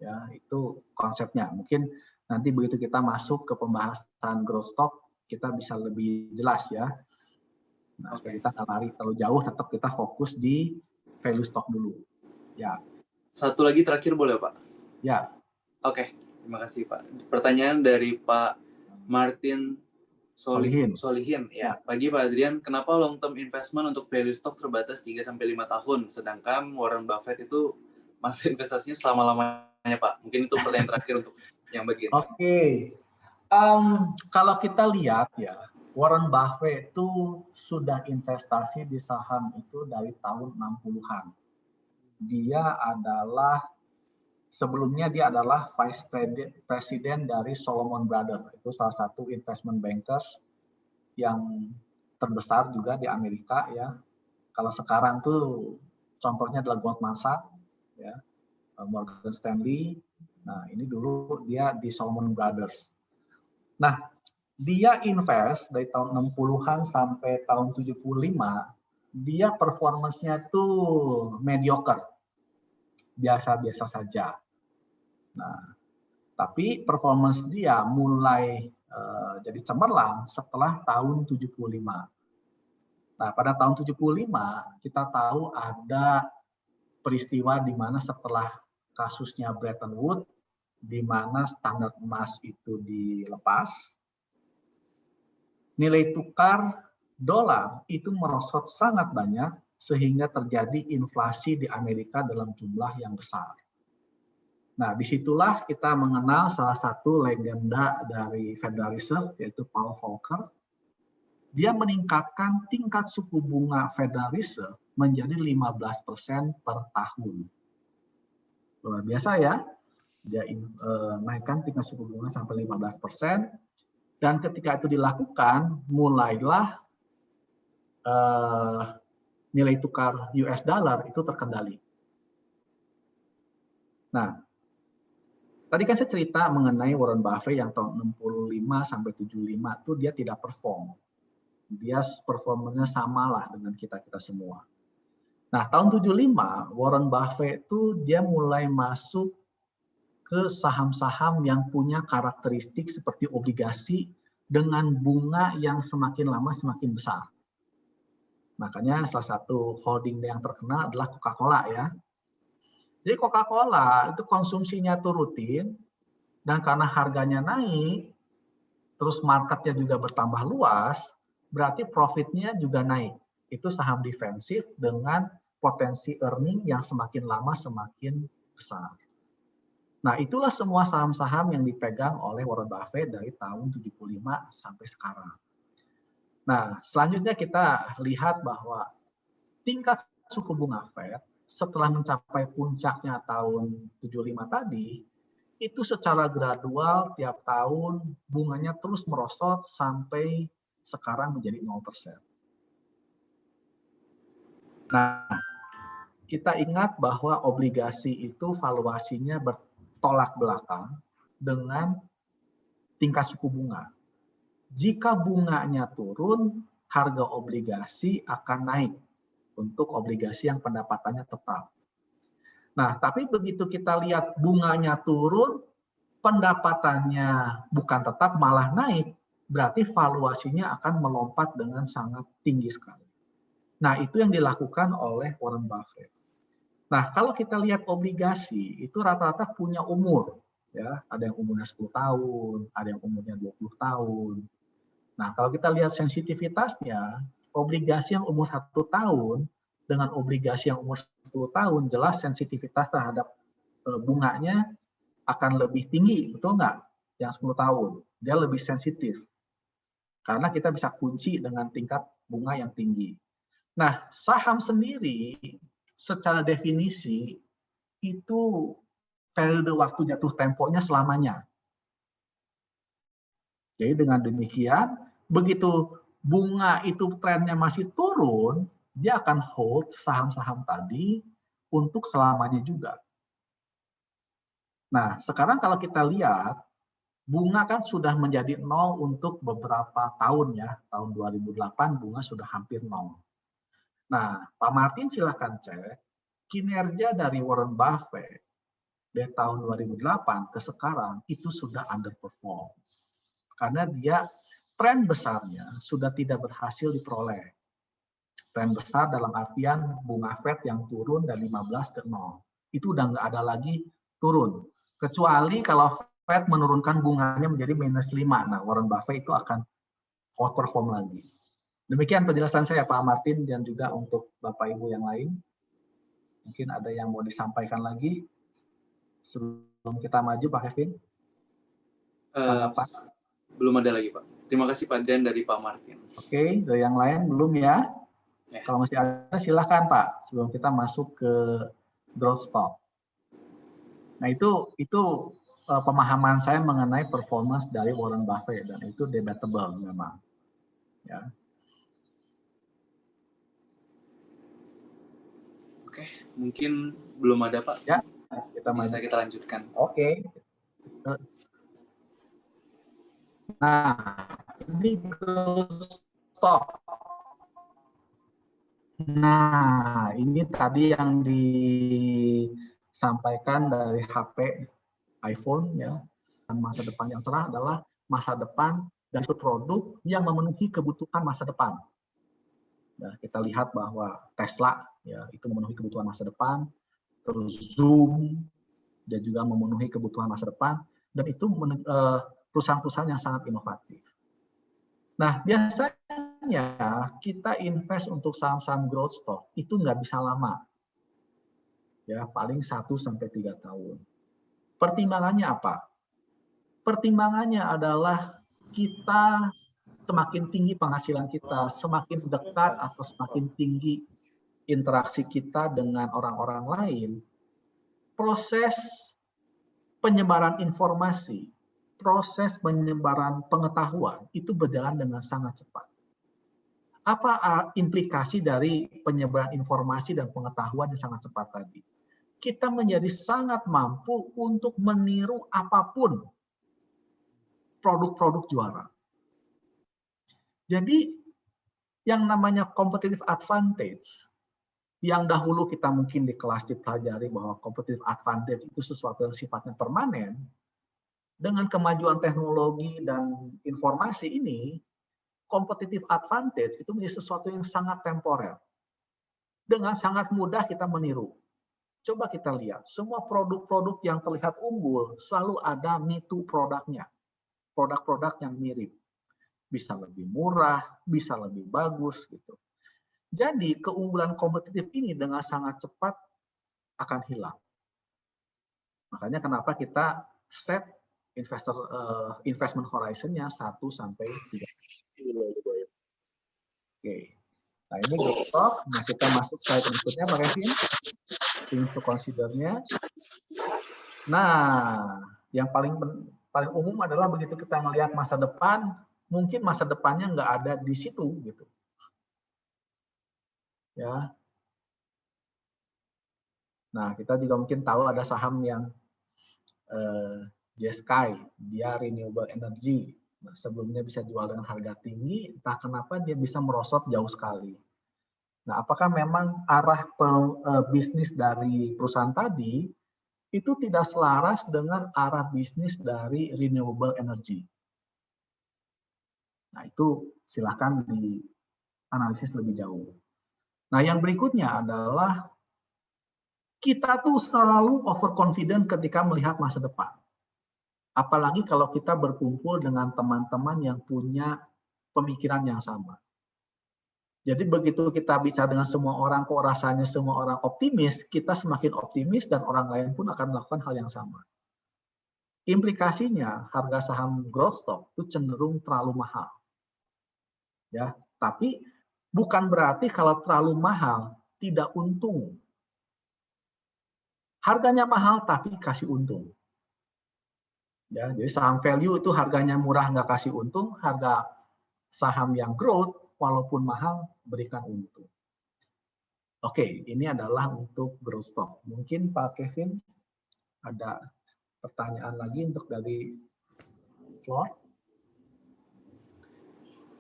Ya, itu konsepnya. Mungkin nanti begitu kita masuk ke pembahasan growth stock, kita bisa lebih jelas ya. Nah, supaya kita nggak lari terlalu jauh, tetap kita fokus di value stock dulu. Ya. Satu lagi terakhir boleh, Pak? Ya. Oke, terima kasih Pak. Pertanyaan dari Pak Martin Solihin. Ya. Pagi Pak Adrian, kenapa long term investment untuk value stock terbatas 3-5 tahun, sedangkan Warren Buffett itu masih investasinya selama-lamanya Pak? Mungkin itu pertanyaan terakhir untuk yang bagian. Oke. Kalau kita lihat ya, Warren Buffett itu sudah investasi di saham itu dari tahun 60-an. Sebelumnya dia adalah Vice President dari Solomon Brothers. Itu salah satu investment bankers yang terbesar juga di Amerika ya. Kalau sekarang tuh contohnya adalah Goldman Sachs, ya, Morgan Stanley. Nah ini dulu dia di Solomon Brothers. Nah dia invest dari tahun 60-an sampai tahun 75, dia performance-nya tuh mediocre, biasa-biasa saja. Nah, tapi performance dia mulai jadi cemerlang setelah tahun 75. Nah, pada tahun 75 kita tahu ada peristiwa di mana setelah kasusnya Bretton Woods, di mana standar emas itu dilepas, nilai tukar dolar itu merosot sangat banyak sehingga terjadi inflasi di Amerika dalam jumlah yang besar. Nah, disitulah kita mengenal salah satu legenda dari Federal Reserve, yaitu Paul Volcker. Dia meningkatkan tingkat suku bunga Federal Reserve menjadi 15% per tahun. Luar biasa ya, dia naikkan tingkat suku bunga sampai 15%. Dan ketika itu dilakukan, mulailah nilai tukar US dollar itu terkendali. Nah, tadi kan saya cerita mengenai Warren Buffett yang tahun 65 sampai 75 itu dia tidak perform. Dia performanya samalah dengan kita-kita semua. Nah, tahun 75 Warren Buffett itu dia mulai masuk ke saham-saham yang punya karakteristik seperti obligasi dengan bunga yang semakin lama semakin besar. Makanya salah satu holding yang terkenal adalah Coca-Cola ya. Jadi Coca-Cola itu konsumsinya tuh rutin, dan karena harganya naik, terus marketnya juga bertambah luas, berarti profitnya juga naik. Itu saham defensif dengan potensi earning yang semakin lama semakin besar. Nah, itulah semua saham-saham yang dipegang oleh Warren Buffett dari tahun 75 sampai sekarang. Nah, selanjutnya kita lihat bahwa tingkat suku bunga Fed setelah mencapai puncaknya tahun 75 tadi, itu secara gradual tiap tahun bunganya terus merosot sampai sekarang menjadi 0%. Nah, kita ingat bahwa obligasi itu valuasinya bertolak belakang dengan tingkat suku bunga. Jika bunganya turun, harga obligasi akan naik untuk obligasi yang pendapatannya tetap. Nah, tapi begitu kita lihat bunganya turun, pendapatannya bukan tetap malah naik, berarti valuasinya akan melompat dengan sangat tinggi sekali. Nah, itu yang dilakukan oleh Warren Buffett. Nah, kalau kita lihat obligasi, itu rata-rata punya umur. Ya, ada yang umurnya 10 tahun, ada yang umurnya 20 tahun. Nah, kalau kita lihat sensitivitasnya, obligasi yang umur 1 tahun dengan obligasi yang umur 10 tahun, jelas sensitivitas terhadap bunganya akan lebih tinggi, betul nggak? Yang 10 tahun, dia lebih sensitif. Karena kita bisa kunci dengan tingkat bunga yang tinggi. Nah, saham sendiri secara definisi itu periode waktu jatuh temponya selamanya. Jadi dengan demikian, begitu bunga itu trennya masih turun, dia akan hold saham-saham tadi untuk selamanya juga. Nah, sekarang kalau kita lihat, bunga kan sudah menjadi nol untuk beberapa tahun ya. Tahun 2008 bunga sudah hampir nol. Nah, Pak Martin silahkan cek kinerja dari Warren Buffett dari tahun 2008 ke sekarang itu sudah underperform. Karena dia tren besarnya sudah tidak berhasil diperoleh. Tren besar dalam artian bunga Fed yang turun dari 15 ke 0. Itu udah nggak ada lagi turun. Kecuali kalau Fed menurunkan bunganya menjadi minus 5. Nah, Warren Buffett itu akan outperform lagi. Demikian penjelasan saya Pak Martin dan juga untuk Bapak Ibu yang lain. Mungkin ada yang mau disampaikan lagi sebelum kita maju Pak Kevin? Belum ada lagi Pak. Terima kasih Pak Adrian dari Pak Martin. Oke, dari yang lain belum ya? Kalau masih ada silakan Pak sebelum kita masuk ke growth stock. Nah itu pemahaman saya mengenai performance dari Warren Buffett dan itu debatable memang. Ya. Oke, mungkin belum ada Pak. Ya, bisa kita lanjutkan. Oke. Nah, ini growth stock. Nah, ini tadi yang disampaikan dari HP iPhone ya. Dan masa depan yang cerah adalah masa depan dari produk yang memenuhi kebutuhan masa depan. Nah, kita lihat bahwa Tesla ya itu memenuhi kebutuhan masa depan, terus Zoom dan juga memenuhi kebutuhan masa depan dan itu perusahaan-perusahaan yang sangat inovatif. Nah, biasanya kita invest untuk saham-saham growth stock itu nggak bisa lama. Ya, paling 1-3 tahun. Pertimbangannya apa? Pertimbangannya adalah kita semakin tinggi penghasilan kita, semakin dekat atau semakin tinggi interaksi kita dengan orang-orang lain, proses penyebaran informasi, proses penyebaran pengetahuan itu berjalan dengan sangat cepat. Apa implikasi dari penyebaran informasi dan pengetahuan yang sangat cepat tadi? Kita menjadi sangat mampu untuk meniru apapun produk-produk juara. Jadi yang namanya competitive advantage, yang dahulu kita mungkin di kelas dipelajari bahwa competitive advantage itu sesuatu yang sifatnya permanen, dengan kemajuan teknologi dan informasi ini, competitive advantage itu menjadi sesuatu yang sangat temporer. Dengan sangat mudah kita meniru. Coba kita lihat, semua produk-produk yang terlihat unggul selalu ada me too produknya. Produk-produk yang mirip. Bisa lebih murah, bisa lebih bagus gitu. Jadi keunggulan kompetitif ini dengan sangat cepat akan hilang. Makanya kenapa kita set investment horizon-nya 1-3. Oke. Nah, ini growth stock. Nah, kita masuk slide berikutnya, Pak Kevin. Things to consider-nya. Nah, yang paling umum adalah begitu kita melihat masa depan, mungkin masa depannya nggak ada di situ gitu. Ya. Nah, kita juga mungkin tahu ada saham yang Jeskai, dia renewable energy. Nah, sebelumnya bisa jual dengan harga tinggi, entah kenapa dia bisa merosot jauh sekali. Nah, apakah memang arah bisnis dari perusahaan tadi itu tidak selaras dengan arah bisnis dari renewable energy? Nah, itu silakan dianalisis lebih jauh. Nah, yang berikutnya adalah kita tuh selalu overconfident ketika melihat masa depan. Apalagi kalau kita berkumpul dengan teman-teman yang punya pemikiran yang sama. Jadi begitu kita bicara dengan semua orang, kok rasanya semua orang optimis, kita semakin optimis dan orang lain pun akan melakukan hal yang sama. Implikasinya harga saham growth stock itu cenderung terlalu mahal. Ya, tapi bukan berarti kalau terlalu mahal tidak untung. Harganya mahal tapi kasih untung. Ya, jadi saham value itu harganya murah nggak kasih untung, harga saham yang growth walaupun mahal berikan untung. Oke, ini adalah untuk growth stock. Mungkin Pak Kevin ada pertanyaan lagi untuk dari floor?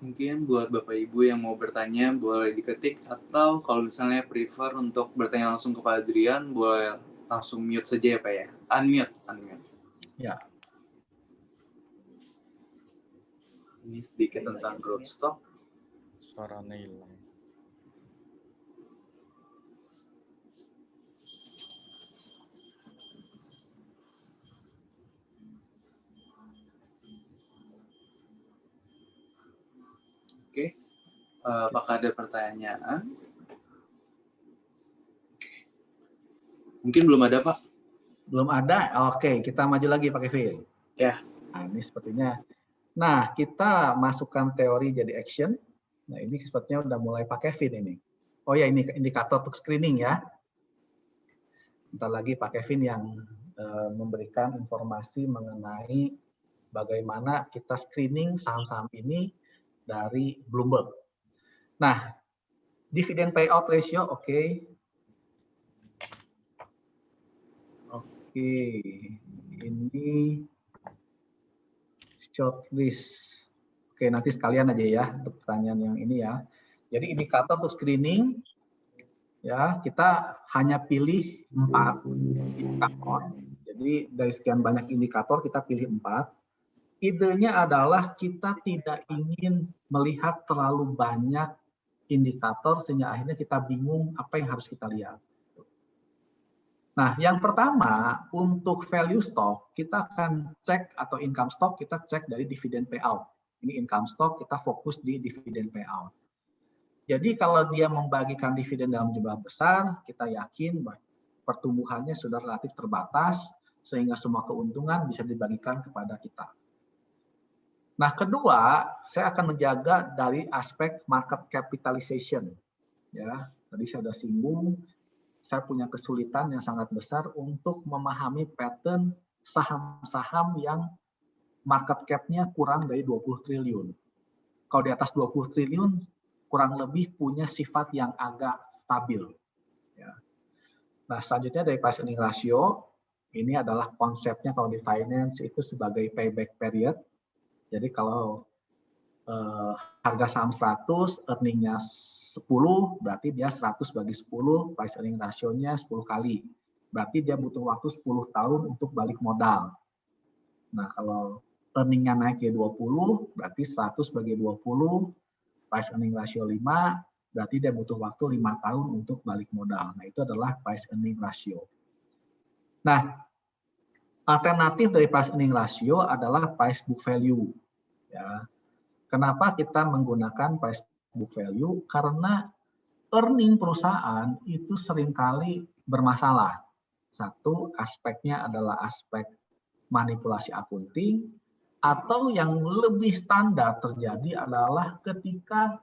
Mungkin buat Bapak Ibu yang mau bertanya boleh diketik, atau kalau misalnya prefer untuk bertanya langsung ke Pak Adrian boleh langsung mute saja ya Pak ya. Unmute. Ya. Ini sedikit tentang growth stock. Suaranya hilang. Oke. Apakah ada pertanyaan? Mungkin belum ada, Pak. Belum ada? Oke, kita maju lagi Pak Kevin. Ya. Nah, ini sepertinya. Nah, kita masukkan teori jadi action. Nah, ini sepertinya udah mulai Pak Kevin ini. Oh ya, ini indikator untuk screening ya. Bentar lagi Pak Kevin yang memberikan informasi mengenai bagaimana kita screening saham-saham ini dari Bloomberg. Nah, dividend payout ratio, oke. Oke, ini shortlist. Oke, nanti sekalian aja ya untuk pertanyaan yang ini ya. Jadi indikator untuk screening, ya kita hanya pilih 4 indikator. Jadi dari sekian banyak indikator kita pilih 4. Idenya adalah kita tidak ingin melihat terlalu banyak indikator sehingga akhirnya kita bingung apa yang harus kita lihat. Nah, yang pertama untuk value stock kita akan cek, atau income stock kita cek dari dividend payout. Ini income stock kita fokus di dividend payout. Jadi kalau dia membagikan dividen dalam jumlah besar, kita yakin bahwa pertumbuhannya sudah relatif terbatas sehingga semua keuntungan bisa dibagikan kepada kita. Nah, kedua, saya akan menjaga dari aspek market capitalization. Ya, tadi saya sudah singgung, saya punya kesulitan yang sangat besar untuk memahami pattern saham-saham yang market cap-nya kurang dari 20 triliun. Kalau di atas 20 triliun, kurang lebih punya sifat yang agak stabil. Ya. Nah, selanjutnya dari price earning ratio, ini adalah konsepnya kalau di finance itu sebagai payback period. Jadi kalau harga saham 100, earning-nya 10, berarti dia 100 bagi 10, price earning ratio-nya 10 kali. Berarti dia butuh waktu 10 tahun untuk balik modal. Nah, kalau earning-nya naik ke 20, berarti 100 bagi 20, price earning ratio 5, berarti dia butuh waktu 5 tahun untuk balik modal. Nah, itu adalah price earning ratio. Nah, alternatif dari price earning ratio adalah price book value. Ya. Kenapa kita menggunakan price book value? Karena earning perusahaan itu seringkali bermasalah. Satu, aspeknya adalah aspek manipulasi akunting, atau yang lebih standar terjadi adalah ketika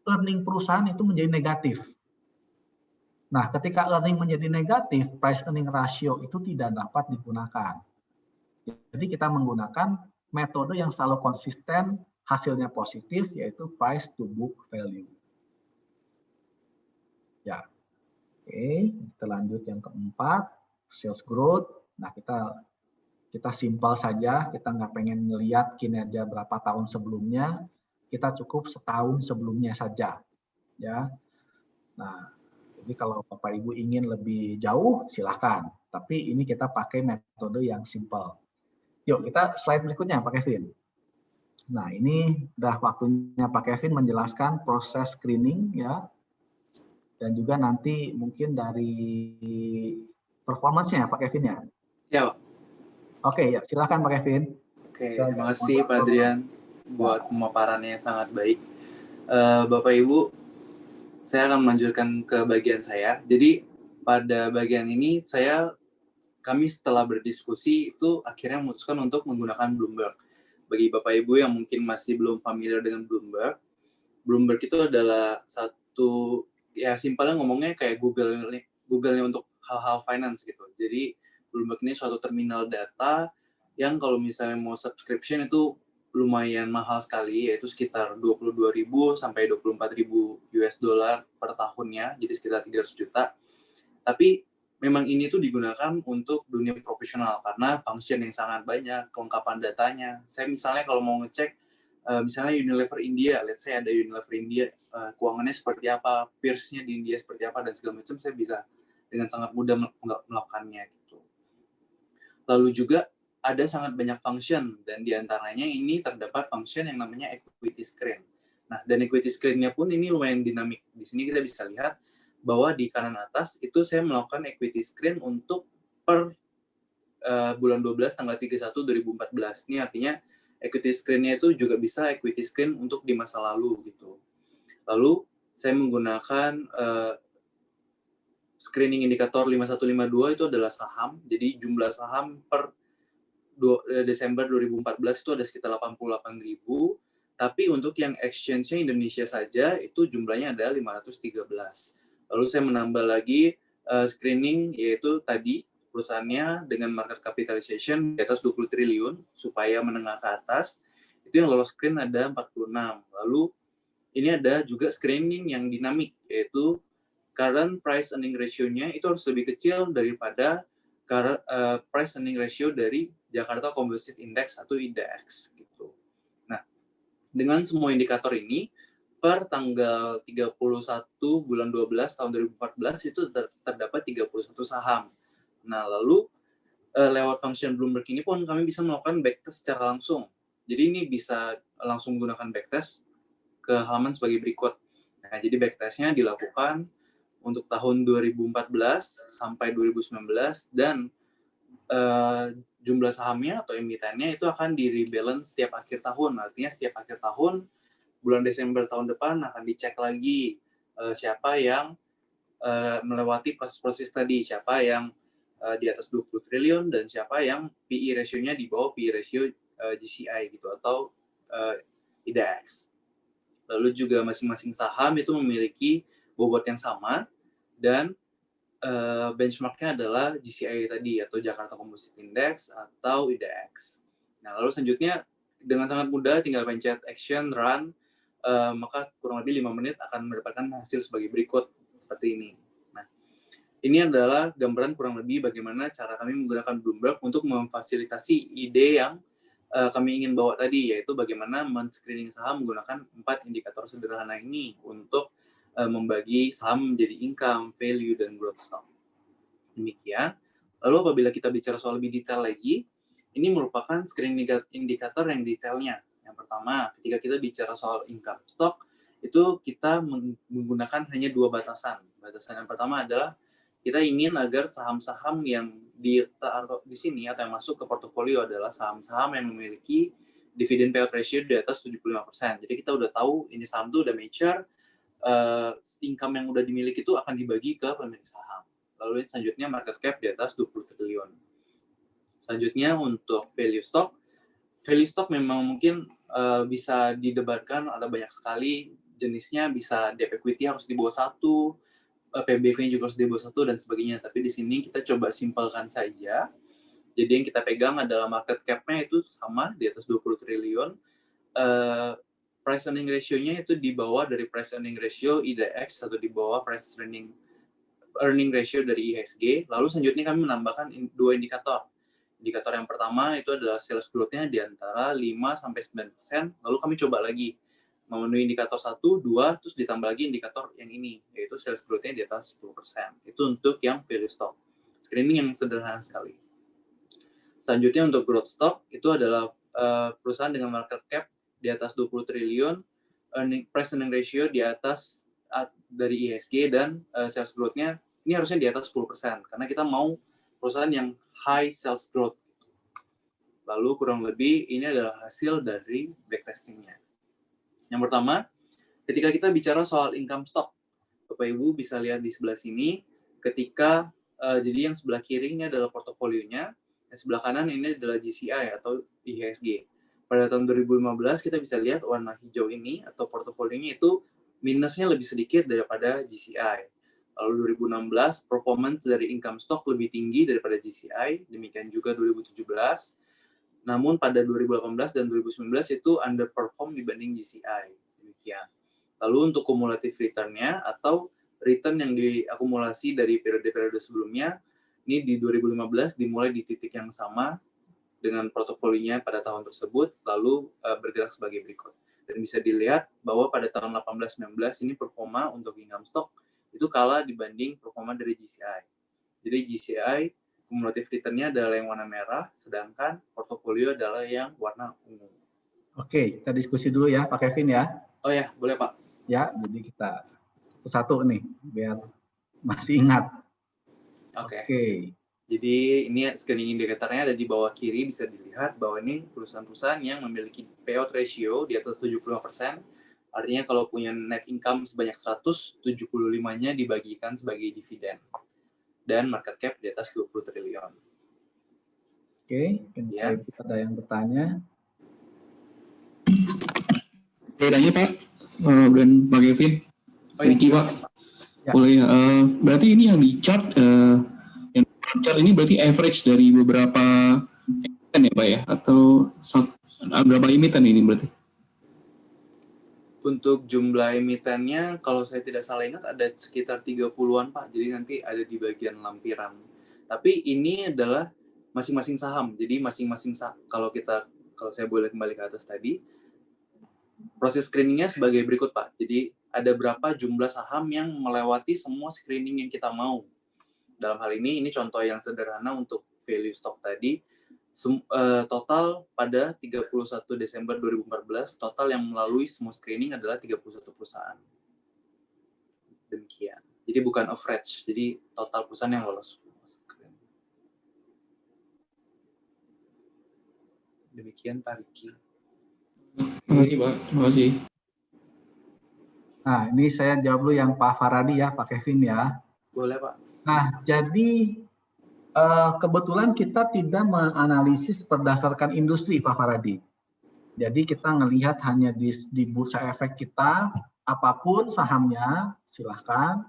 earning perusahaan itu menjadi negatif. Nah, ketika earning menjadi negatif, price earning ratio itu tidak dapat digunakan. Jadi kita menggunakan metode yang selalu konsisten, hasilnya positif, yaitu price to book value. Ya, oke, kita lanjut yang keempat, sales growth. Nah, kita simpel saja, kita nggak pengen ngelihat kinerja berapa tahun sebelumnya, kita cukup setahun sebelumnya saja. Ya, Nah, jadi kalau Bapak Ibu ingin lebih jauh, silahkan. Tapi ini kita pakai metode yang simple. Yuk, kita slide berikutnya, Pak Kevin. Nah, ini udah waktunya Pak Kevin menjelaskan proses screening ya. Dan juga nanti mungkin dari performance-nya Pak Kevin ya. Ya, Pak. Oke, ya silakan Pak Kevin. Oke, terima kasih Pak Adrian buat pemaparannya yang sangat baik. Bapak Ibu, saya akan melanjutkan ke bagian saya. Jadi pada bagian ini kami setelah berdiskusi itu akhirnya memutuskan untuk menggunakan Bloomberg. Bagi Bapak Ibu yang mungkin masih belum familiar dengan Bloomberg, Bloomberg itu adalah satu, ya simpelnya ngomongnya kayak Google-nya untuk hal-hal finance gitu. Jadi Bloomberg ini suatu terminal data yang kalau misalnya mau subscription itu lumayan mahal sekali, yaitu sekitar 22.000 sampai 24.000 US dollar per tahunnya, jadi sekitar 300 juta. Tapi memang ini tuh digunakan untuk dunia profesional karena function yang sangat banyak, kelengkapan datanya. Saya misalnya kalau mau ngecek misalnya Unilever India, let's say ada Unilever India, keuangannya seperti apa, peers-nya di India seperti apa, dan segala macam, saya bisa dengan sangat mudah melakukannya gitu. Lalu juga ada sangat banyak function, dan diantaranya ini terdapat function yang namanya equity screen. Nah, dan equity screen-nya pun ini lumayan dinamik. Di sini kita bisa lihat bahwa di kanan atas itu saya melakukan equity screen untuk per bulan 12 tanggal 31 2014. Ini artinya equity screen-nya itu juga bisa equity screen untuk di masa lalu gitu. Lalu saya menggunakan screening indikator 5152 itu adalah saham. Jadi jumlah saham per Desember 2014 itu ada sekitar 88.000. Tapi untuk yang exchange-nya Indonesia saja itu jumlahnya ada 513. Lalu saya menambah lagi screening, yaitu tadi perusahaannya dengan market capitalization di atas 20 triliun supaya menengah ke atas. Itu yang lolos screen ada 46. Lalu ini ada juga screening yang dinamik, yaitu current price earning ratio-nya itu harus lebih kecil daripada price earning ratio dari Jakarta Composite Index atau IDX gitu. Nah, dengan semua indikator ini per tanggal 31 bulan 12 tahun 2014 itu terdapat 31 saham. Nah, lalu lewat function Bloomberg ini pun kami bisa melakukan backtest secara langsung. Jadi ini bisa langsung menggunakan backtest ke halaman sebagai berikut. Nah, jadi backtestnya dilakukan untuk tahun 2014 sampai 2019 dan jumlah sahamnya atau emitennya itu akan di-rebalance setiap akhir tahun. Artinya setiap akhir tahun, bulan Desember tahun depan akan dicek lagi siapa yang melewati proses-proses tadi, siapa yang di atas 20 triliun dan siapa yang PE ratio-nya di bawah PE ratio GCI gitu atau IDX. Lalu juga masing-masing saham itu memiliki bobot yang sama dan benchmark-nya adalah GCI tadi atau Jakarta Composite Index atau IDX. Nah, lalu selanjutnya dengan sangat mudah tinggal pencet action run, maka kurang lebih 5 menit akan mendapatkan hasil sebagai berikut seperti ini. Nah, ini adalah gambaran kurang lebih bagaimana cara kami menggunakan Bloomberg untuk memfasilitasi ide yang kami ingin bawa tadi, yaitu bagaimana men-screening saham menggunakan 4 indikator sederhana ini untuk membagi saham menjadi income, value, dan growth stock. Demikian. Lalu apabila kita bicara soal lebih detail lagi, ini merupakan screening indikator yang detailnya. Yang pertama, ketika kita bicara soal income stock, itu kita menggunakan hanya 2 batasan. Batasan yang pertama adalah kita ingin agar saham-saham yang ditaruh di sini atau yang masuk ke portofolio adalah saham-saham yang memiliki dividend payout ratio di atas 75%. Jadi kita udah tahu ini saham itu udah mature, income yang udah dimiliki itu akan dibagi ke pemilik saham. Lalu selanjutnya market cap di atas 20 triliun. Selanjutnya untuk value stock memang mungkin bisa didebatkan, ada banyak sekali jenisnya, bisa debt equity harus di bawah 1, PBV-nya juga harus di bawah 1 dan sebagainya. Tapi di sini kita coba simpelkan saja. Jadi yang kita pegang adalah market cap-nya itu sama di atas 20 triliun. Price earning ratio-nya itu di bawah dari price earning ratio IDX atau di bawah price earning ratio dari IHSG. Lalu selanjutnya kami menambahkan 2 indikator. Indikator yang pertama itu adalah sales growth-nya di antara 5-9%. Lalu kami coba lagi memenuhi indikator 1, 2, terus ditambah lagi indikator yang ini, yaitu sales growth-nya di atas 10%. Itu untuk yang value stock. Screening yang sederhana sekali. Selanjutnya untuk growth stock, itu adalah perusahaan dengan market cap di atas 20 triliun, price earning ratio di atas dari IHSG, dan sales growth-nya ini harusnya di atas 10%, karena kita mau perusahaan yang high sales growth. Lalu kurang lebih ini adalah hasil dari backtesting-nya. Yang pertama, ketika kita bicara soal income stock, Bapak Ibu bisa lihat di sebelah sini, ketika jadi yang sebelah kiri ini adalah portofolionya, yang sebelah kanan ini adalah GCI atau IHSG. Pada tahun 2015 kita bisa lihat warna hijau ini atau portofolionya itu minusnya lebih sedikit daripada GCI. Lalu 2016 performance dari income stock lebih tinggi daripada GCI, demikian juga 2017. Namun pada 2018 dan 2019 itu underperform dibanding GCI. Demikian. Lalu untuk cumulative return-nya atau return yang diakumulasi dari periode-periode sebelumnya, ini di 2015 dimulai di titik yang sama dengan portofolinya pada tahun tersebut, lalu bergerak sebagai berikut. Dan bisa dilihat bahwa pada tahun 18-19 ini performa untuk income stock itu kalah dibanding performa dari GCI. Jadi GCI cumulative return-nya adalah yang warna merah, sedangkan portofolio adalah yang warna ungu. Oke, kita diskusi dulu ya, Pak Kevin ya. Oh ya, boleh Pak. Ya, jadi kita satu-satu nih, biar masih ingat. Oke. Jadi ini screening indikatornya ada di bawah kiri, bisa dilihat bahwa ini perusahaan-perusahaan yang memiliki payout ratio di atas 75%. Artinya kalau punya net income sebanyak 100, 75-nya dibagikan sebagai dividen. Dan market cap di atas 20 triliun. Oke, ya. Ada yang bertanya? Bedanya Pak, dan Pak Kevin, Ricky Pak, ya. Boleh. Berarti ini yang di chart, ini berarti average dari beberapa emiten ya Pak ya, atau berapa emiten ini berarti? Untuk jumlah emitennya, kalau saya tidak salah ingat ada sekitar 30-an Pak, jadi nanti ada di bagian lampiran. Tapi ini adalah masing-masing saham, jadi masing-masing saham, kalau saya boleh kembali ke atas tadi, proses screeningnya sebagai berikut Pak. Jadi ada berapa jumlah saham yang melewati semua screening yang kita mau. Dalam hal ini contoh yang sederhana untuk value stock tadi, total pada 31 Desember 2014, total yang melalui semua screening adalah 31 perusahaan. Demikian. Jadi bukan average, jadi total perusahaan yang lolos. Demikian Pak Riki. Terima kasih Pak, terima kasih. Nah, ini saya jawab dulu yang Pak Faradi ya, Pak Kevin ya. Boleh Pak. Nah, jadi kebetulan kita tidak menganalisis berdasarkan industri, Pak Faradi. Jadi kita ngelihat hanya di bursa efek kita, apapun sahamnya, silahkan.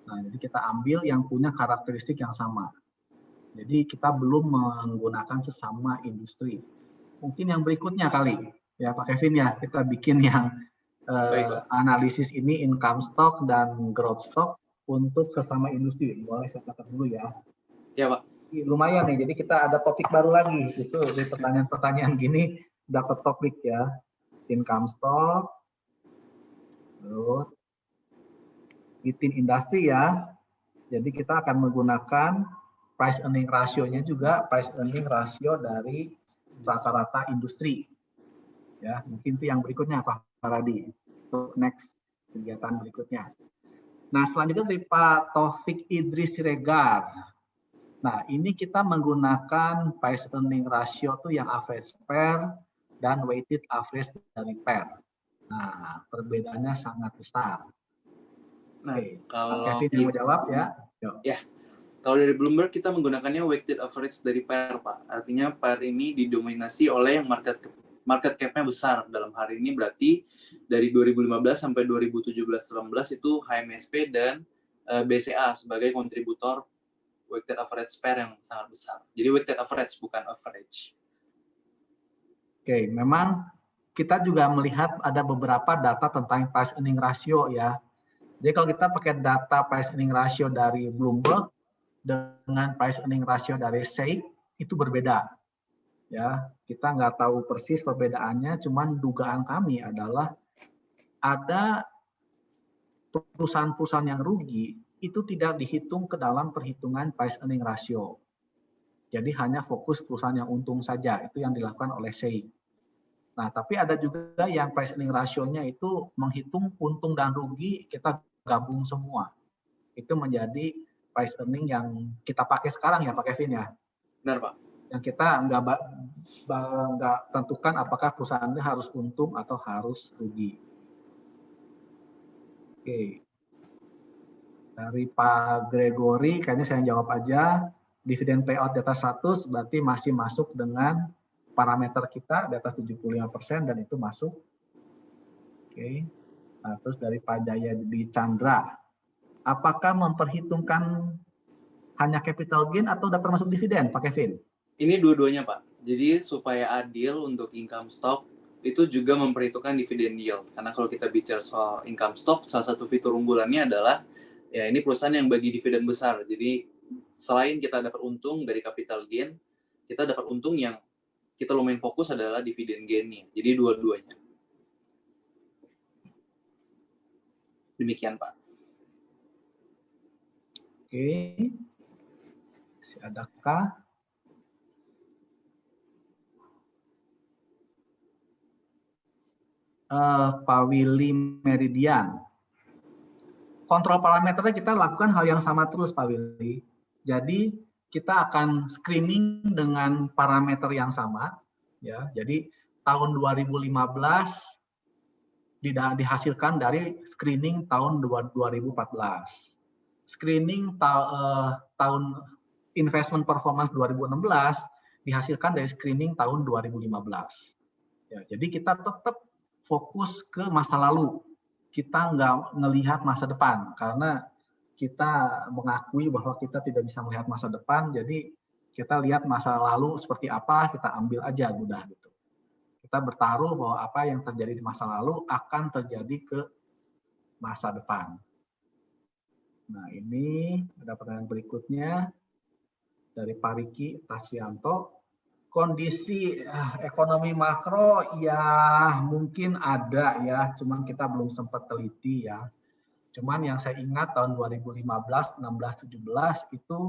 Nah, jadi kita ambil yang punya karakteristik yang sama. Jadi kita belum menggunakan sesama industri. Mungkin yang berikutnya kali, ya Pak Kevin ya, kita bikin yang analisis ini income stock dan growth stock untuk sesama industri. Boleh saya catat dulu ya. Ya Pak. Lumayan nih, jadi kita ada topik baru lagi. Justru di pertanyaan-pertanyaan gini dapat topik ya. Income stock, growth, within industry ya. Jadi kita akan menggunakan price earning ratio-nya juga, price earning ratio dari rata-rata industri. Ya, mungkin itu yang berikutnya Pak Faradi. Untuk next kegiatan berikutnya. Nah, selanjutnya dari Pak Taufik Idris Siregar. Nah, ini kita menggunakan price earning ratio tuh yang average pair dan weighted average dari pair. Nah, perbedaannya sangat besar. Nah, kalau Kevin yang mau jawab ya. Ya, kalau dari Bloomberg kita menggunakannya weighted average dari pair, Pak. Artinya pair ini didominasi oleh yang market cap-nya besar. Dalam hari ini berarti dari 2015 sampai 2017-18 itu HMSP dan BCA sebagai kontributor weighted average pair yang sangat besar. Jadi weighted average bukan average. Oke, memang kita juga melihat ada beberapa data tentang price earning ratio ya. Jadi kalau kita pakai data price earning ratio dari Bloomberg dengan price earning ratio dari SEIC itu berbeda. Ya, kita nggak tahu persis perbedaannya, cuman dugaan kami adalah ada perusahaan-perusahaan yang rugi itu tidak dihitung ke dalam perhitungan price earning ratio. Jadi hanya fokus perusahaan yang untung saja, itu yang dilakukan oleh SEI. Nah, tapi ada juga yang price earning ratio-nya itu menghitung untung dan rugi, kita gabung semua. Itu menjadi price earning yang kita pakai sekarang ya Pak Kevin ya. Benar Pak. Yang kita nggak tentukan apakah perusahaannya harus untung atau harus rugi. Oke. Dari Pak Gregory, kayaknya saya jawab aja. Dividen payout di atas 100 berarti masih masuk dengan parameter kita di atas 75% dan itu masuk. Oke. Nah, terus dari Pak Jaya di Chandra, apakah memperhitungkan hanya capital gain atau udah termasuk dividen, Pak Kevin? Ini dua-duanya Pak. Jadi supaya adil untuk income stock itu juga memperhitungkan dividen yield. Karena kalau kita bicara soal income stock, salah satu fitur unggulannya adalah ya ini perusahaan yang bagi dividen besar. Jadi selain kita dapat untung dari capital gain, kita dapat untung yang kita lumayan fokus adalah dividen gain-nya. Jadi dua-duanya. Demikian Pak. Oke. Masih adakah? Pak Willy Meridian. Kontrol parameternya kita lakukan hal yang sama terus Pak Willy. Jadi kita akan screening dengan parameter yang sama. Ya, jadi tahun 2015 dihasilkan dari screening tahun 2014. Screening tahun investment performance 2016 dihasilkan dari screening tahun 2015. Ya, jadi kita tetap fokus ke masa lalu. Kita nggak ngelihat masa depan karena kita mengakui bahwa kita tidak bisa melihat masa depan. Jadi kita lihat masa lalu seperti apa, kita ambil aja udah gitu. Kita bertaruh bahwa apa yang terjadi di masa lalu akan terjadi ke masa depan. Nah, ini ada pertanyaan berikutnya dari Pak Riki Tasyanto. Kondisi ekonomi makro ya mungkin ada ya, cuman kita belum sempat teliti ya. Cuman yang saya ingat tahun 2015, 16, 17 itu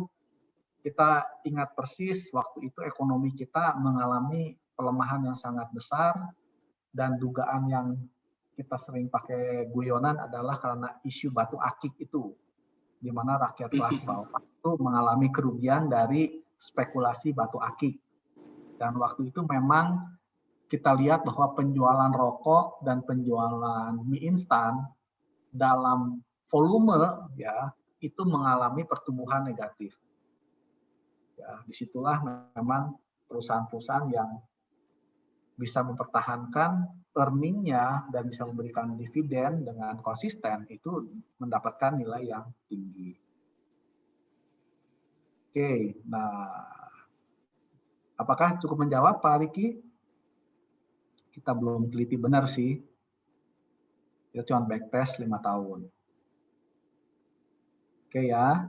kita ingat persis waktu itu ekonomi kita mengalami pelemahan yang sangat besar dan dugaan yang kita sering pakai guyonan adalah karena isu batu akik itu, di mana rakyat kelas bawah itu mengalami kerugian dari spekulasi batu akik. Dan waktu itu memang kita lihat bahwa penjualan rokok dan penjualan mie instan dalam volume ya itu mengalami pertumbuhan negatif. Ya, disitulah memang perusahaan-perusahaan yang bisa mempertahankan earning-nya dan bisa memberikan dividen dengan konsisten itu mendapatkan nilai yang tinggi. Oke, nah apakah cukup menjawab Pak Riki? Kita belum teliti benar sih. Kita cuma backtest 5 tahun. Oke ya.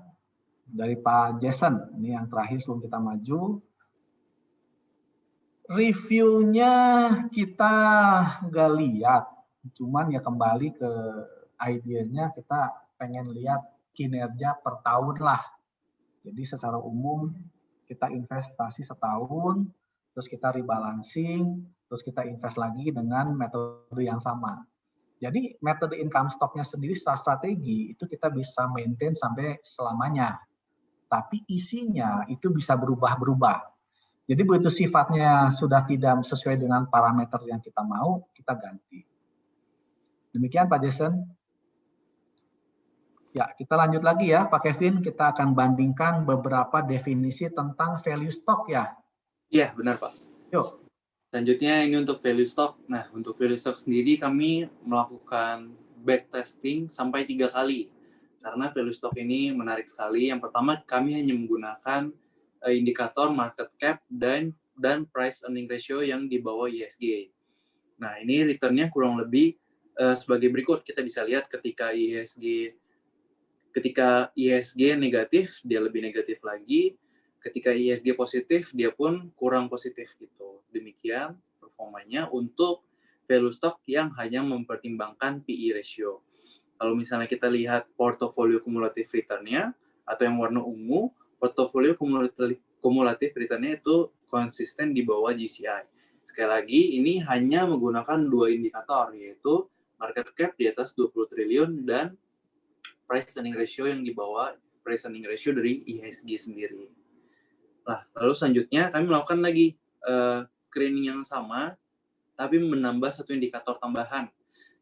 Dari Pak Jason, ini yang terakhir sebelum kita maju. Reviewnya kita nggak lihat. Cuman ya kembali ke idenya kita pengen lihat kinerja per tahun lah. Jadi secara umum kita investasi setahun, terus kita rebalancing, terus kita invest lagi dengan metode yang sama. Jadi metode income stock-nya sendiri secara strategi itu kita bisa maintain sampai selamanya. Tapi isinya itu bisa berubah-berubah. Jadi begitu sifatnya sudah tidak sesuai dengan parameter yang kita mau, kita ganti. Demikian Pak Jason. Ya, kita lanjut lagi ya, Pak Kevin. Kita akan bandingkan beberapa definisi tentang value stock ya. Iya, benar Pak. Yuk. Selanjutnya ini untuk value stock. Nah, untuk value stock sendiri kami melakukan backtesting sampai 3 kali. Karena value stock ini menarik sekali. Yang pertama, kami hanya menggunakan indikator market cap dan price earning ratio yang di bawah IHSG. Nah, ini return-nya kurang lebih sebagai berikut. Kita bisa lihat ketika IHSG negatif, dia lebih negatif lagi. Ketika IHSG positif, dia pun kurang positif gitu. Demikian performanya untuk value stock yang hanya mempertimbangkan PE ratio. Kalau misalnya kita lihat portofolio cumulative return-nya, atau yang warna ungu, portofolio cumulative return-nya itu konsisten di bawah GCI. Sekali lagi, ini hanya menggunakan 2 indikator, yaitu market cap di atas 20 triliun dan price earning ratio yang di bawah price earning ratio dari IHSG sendiri. Nah, lalu selanjutnya kami melakukan lagi screening yang sama, tapi menambah satu indikator tambahan,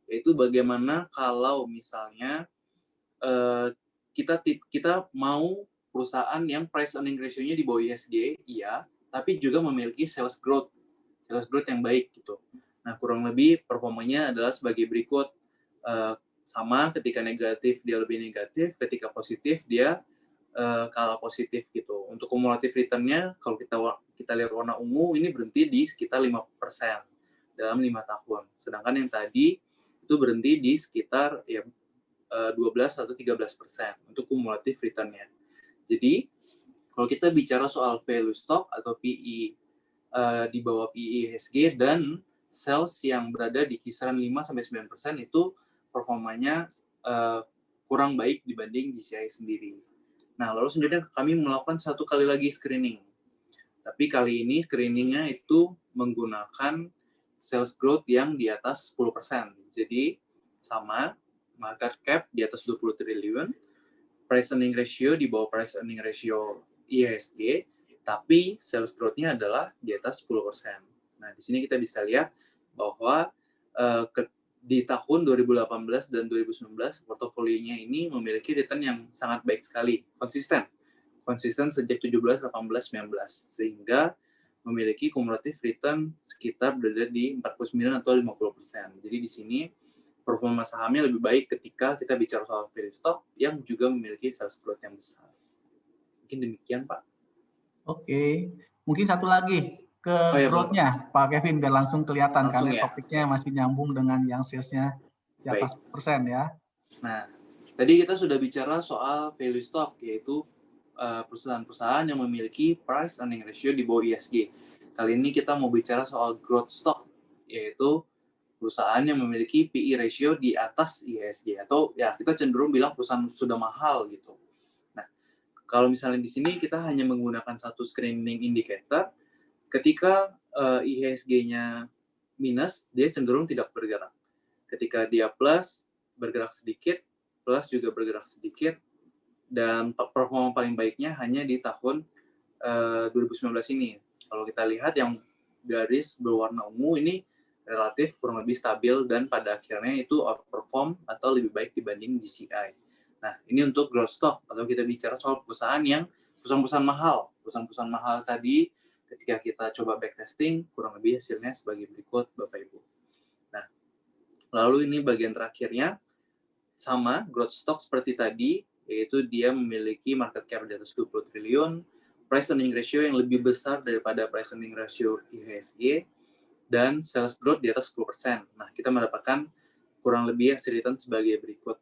yaitu bagaimana kalau misalnya kita mau perusahaan yang price earning ratio-nya di bawah IHSG, iya, tapi juga memiliki sales growth yang baik gitu. Nah, kurang lebih performanya adalah sebagai berikut. Sama, ketika negatif dia lebih negatif, ketika positif dia kalah positif gitu. Untuk cumulative return-nya, kalau kita lihat warna ungu, ini berhenti di sekitar 5% dalam 5 tahun. Sedangkan yang tadi itu berhenti di sekitar 12 atau 13% untuk cumulative return-nya. Jadi, kalau kita bicara soal value stock atau PE di bawah PE IHSG dan sales yang berada di kisaran 5-9% itu performanya kurang baik dibanding GCI sendiri. Nah, lalu selanjutnya kami melakukan 1 kali lagi screening. Tapi kali ini screeningnya itu menggunakan sales growth yang di atas 10%. Jadi, sama, market cap di atas 20 triliun, price earning ratio di bawah price earning ratio IHSG, tapi sales growth-nya adalah di atas 10%. Nah, di sini kita bisa lihat bahwa di tahun 2018 dan 2019, portofolionya ini memiliki return yang sangat baik sekali, konsisten sejak 17, 18, 19, sehingga memiliki cumulative return sekitar berada di 49 atau 50%. Jadi di sini performa sahamnya lebih baik ketika kita bicara soal value stock yang juga memiliki sales growth yang besar. Mungkin demikian, Pak. Oke, mungkin satu lagi ke growth-nya, Pak Kevin, biar langsung kelihatan langsung, karena ya. Topiknya masih nyambung dengan yang sales-nya di atas persen ya. Nah, tadi kita sudah bicara soal value stock, yaitu perusahaan-perusahaan yang memiliki price earning ratio di bawah IHSG. Kali ini kita mau bicara soal growth stock, yaitu perusahaan yang memiliki PE ratio di atas IHSG, atau ya kita cenderung bilang perusahaan sudah mahal gitu. Nah, kalau misalnya di sini kita hanya menggunakan satu screening indicator, ketika IHSG-nya minus, dia cenderung tidak bergerak. Ketika dia plus, bergerak sedikit, plus juga bergerak sedikit, dan performa paling baiknya hanya di tahun 2019 ini. Kalau kita lihat yang garis berwarna ungu ini relatif kurang lebih stabil dan pada akhirnya itu outperform atau lebih baik dibanding GCI. Nah, ini untuk growth stock, atau kita bicara soal perusahaan-perusahaan mahal. Perusahaan-perusahaan mahal tadi, ketika kita coba backtesting, kurang lebih hasilnya sebagai berikut, Bapak Ibu. Nah, lalu ini bagian terakhirnya, sama, growth stock seperti tadi, yaitu dia memiliki market cap di atas 20 triliun, price earning ratio yang lebih besar daripada price earning ratio IHSG, dan sales growth di atas 10%. Nah, kita mendapatkan kurang lebih hasil return sebagai berikut,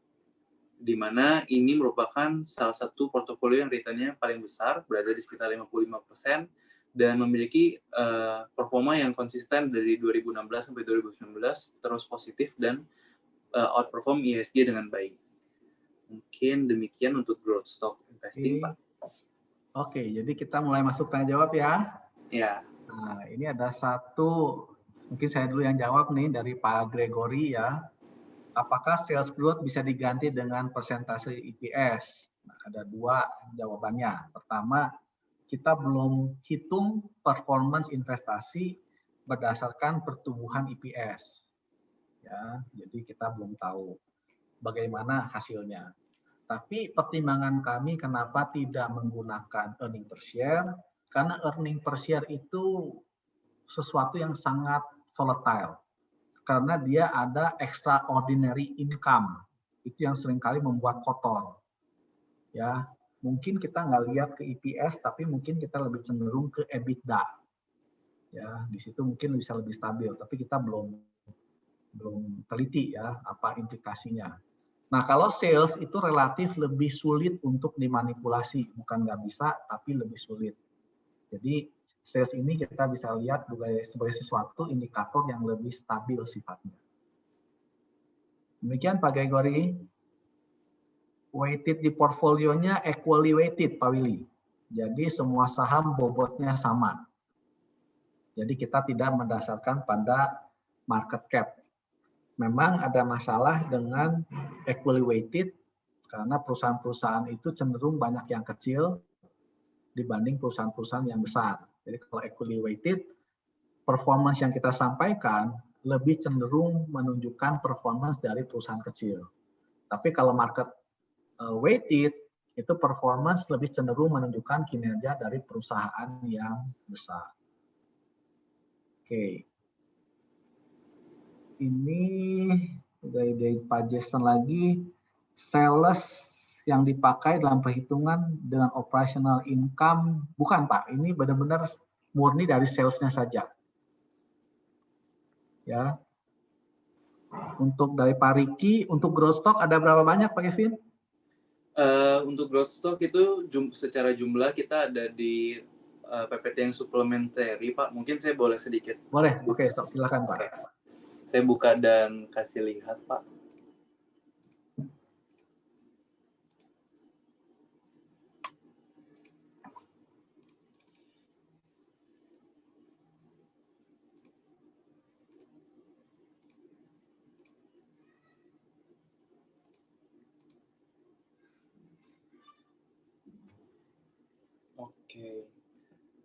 di mana ini merupakan salah satu portofolio yang return-nya paling besar, berada di sekitar 55%, dan memiliki performa yang konsisten dari 2016 sampai 2019, terus positif dan outperform IHSG dengan baik. Mungkin demikian untuk growth stock investing, Pak. Oke, jadi kita mulai masuk tanya jawab ya. Ya. Nah, ini ada satu, mungkin saya dulu yang jawab nih dari Pak Gregory ya. Apakah sales growth bisa diganti dengan persentase EPS? Nah, ada 2 jawabannya. Pertama, kita belum hitung performance investasi berdasarkan pertumbuhan EPS. Ya, jadi kita belum tahu bagaimana hasilnya. Tapi pertimbangan kami kenapa tidak menggunakan earning per share, karena earning per share itu sesuatu yang sangat volatile. Karena dia ada extraordinary income. Itu yang seringkali membuat kotor. Ya, mungkin kita nggak lihat ke EPS, tapi mungkin kita lebih cenderung ke EBITDA. Ya, di situ mungkin bisa lebih stabil, tapi kita belum teliti ya apa implikasinya. Nah, kalau sales itu relatif lebih sulit untuk dimanipulasi, bukan nggak bisa, tapi lebih sulit. Jadi sales ini kita bisa lihat sebagai sesuatu indikator yang lebih stabil sifatnya. Demikian Pak Gregory. Weighted di portfolionya equally weighted, Pak Willy. Jadi semua saham bobotnya sama. Jadi kita tidak mendasarkan pada market cap. Memang ada masalah dengan equally weighted karena perusahaan-perusahaan itu cenderung banyak yang kecil dibanding perusahaan-perusahaan yang besar. Jadi kalau equally weighted, performance yang kita sampaikan lebih cenderung menunjukkan performance dari perusahaan kecil. Tapi kalau market weighted, itu performance lebih cenderung menunjukkan kinerja dari perusahaan yang besar. Oke. Ini dari Pak Jason lagi, sales yang dipakai dalam perhitungan dengan operational income, bukan Pak, ini benar-benar murni dari salesnya saja. Ya. Untuk dari Pak Riki, untuk growth stock ada berapa banyak Pak Kevin? Untuk growth stock itu secara jumlah kita ada di PPT yang suplementary, Pak. Mungkin saya boleh sedikit. Boleh, oke, silakan Pak. Saya buka dan kasih lihat, Pak. Oke.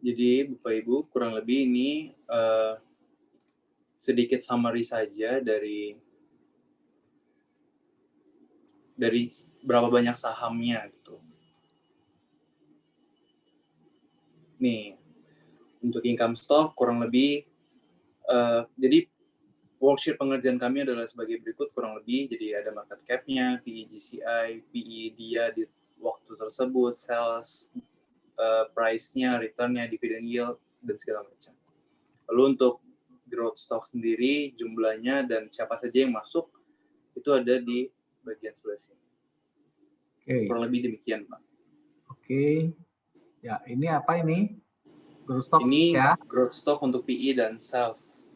Jadi Bapak Ibu kurang lebih ini sedikit summary saja dari berapa banyak sahamnya gitu. Nih, untuk income stock kurang lebih jadi worksheet pengerjaan kami adalah sebagai berikut kurang lebih. Jadi ada market cap-nya, PE GCI, PE dia di waktu tersebut, sales, price-nya, return-nya, dividend yield, dan segala macam. Lalu untuk growth stock sendiri, jumlahnya dan siapa saja yang masuk, itu ada di bagian sebelah sini. Oke. Kurang lebih demikian, Pak. Oke. Ya, ini apa ini? Growth stock ini ya? Growth stock untuk PE dan sales.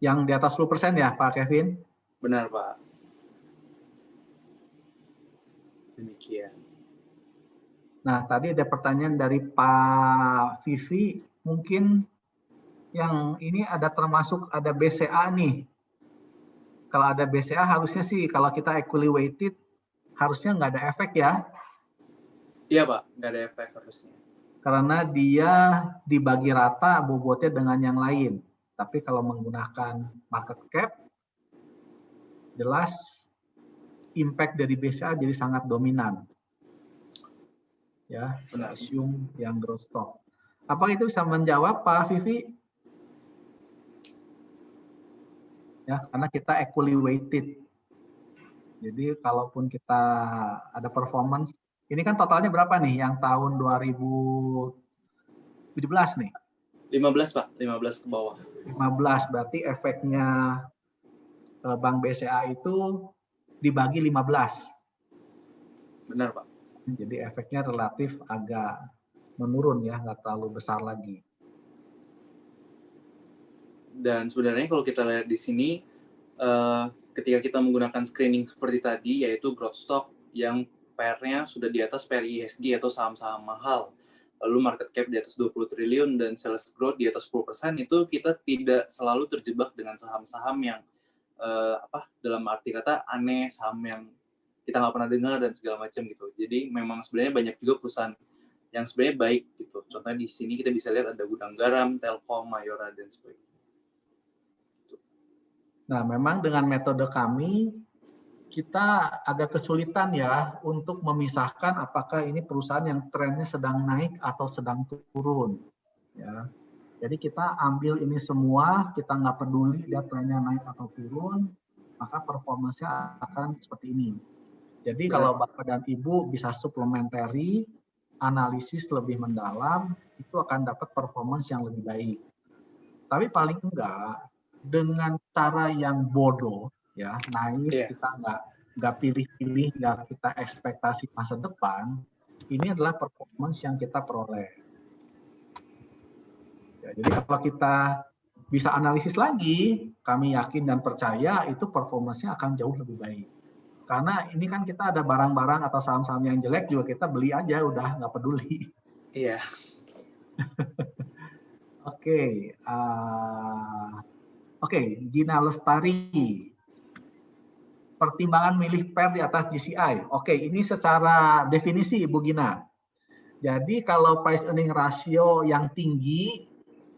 Yang di atas 10% ya, Pak Kevin? Benar, Pak. Demikian. Nah, tadi ada pertanyaan dari Pak Vivi, mungkin yang ini ada termasuk ada BCA nih. Kalau ada BCA harusnya sih kalau kita equally weighted harusnya nggak ada efek ya. Iya Pak, nggak ada efek harusnya. Karena dia dibagi rata bobotnya dengan yang lain. Tapi kalau menggunakan market cap, jelas impact dari BCA jadi sangat dominan. Ya, assume yang growth stock. Apa itu bisa menjawab Pak Vivi? Ya, karena kita equally weighted. Jadi kalaupun kita ada performance, ini kan totalnya berapa nih yang tahun 2017 nih? 15 Pak, 15 ke bawah. 15 berarti efeknya Bank BCA itu dibagi 15. Benar Pak. Jadi efeknya relatif agak menurun ya, nggak terlalu besar lagi. Dan sebenarnya kalau kita lihat di sini, ketika kita menggunakan screening seperti tadi, yaitu growth stock yang PER-nya sudah di atas PER IHSG atau saham-saham mahal, lalu market cap di atas 20 triliun dan sales growth di atas 10%, itu kita tidak selalu terjebak dengan saham-saham yang dalam arti kata aneh, saham yang kita nggak pernah dengar dan segala macam gitu. Jadi memang sebenarnya banyak juga perusahaan yang sebenarnya baik gitu. Contohnya di sini kita bisa lihat ada Gudang Garam, Telkom, Mayora, dan sebagainya. Nah, memang dengan metode kami, kita agak kesulitan ya untuk memisahkan apakah ini perusahaan yang trennya sedang naik atau sedang turun. Ya. Jadi kita ambil ini semua, kita nggak peduli dia trennya naik atau turun, maka performanya akan seperti ini. Jadi kalau Bapak dan Ibu bisa supplementary, analisis lebih mendalam, itu akan dapat performance yang lebih baik. Tapi paling enggak, dengan cara yang bodoh, ya naif, kita nggak pilih-pilih, nggak kita ekspektasi masa depan, ini adalah performance yang kita peroleh. Ya, jadi kalau kita bisa analisis lagi, kami yakin dan percaya itu performanya akan jauh lebih baik. Karena ini kan kita ada barang-barang atau saham-saham yang jelek juga kita beli aja, udah nggak peduli. Iya. Oke, Gina Lestari. Pertimbangan milih PER di atas GCI. Oke, ini secara definisi Ibu Gina. Jadi kalau price earning ratio yang tinggi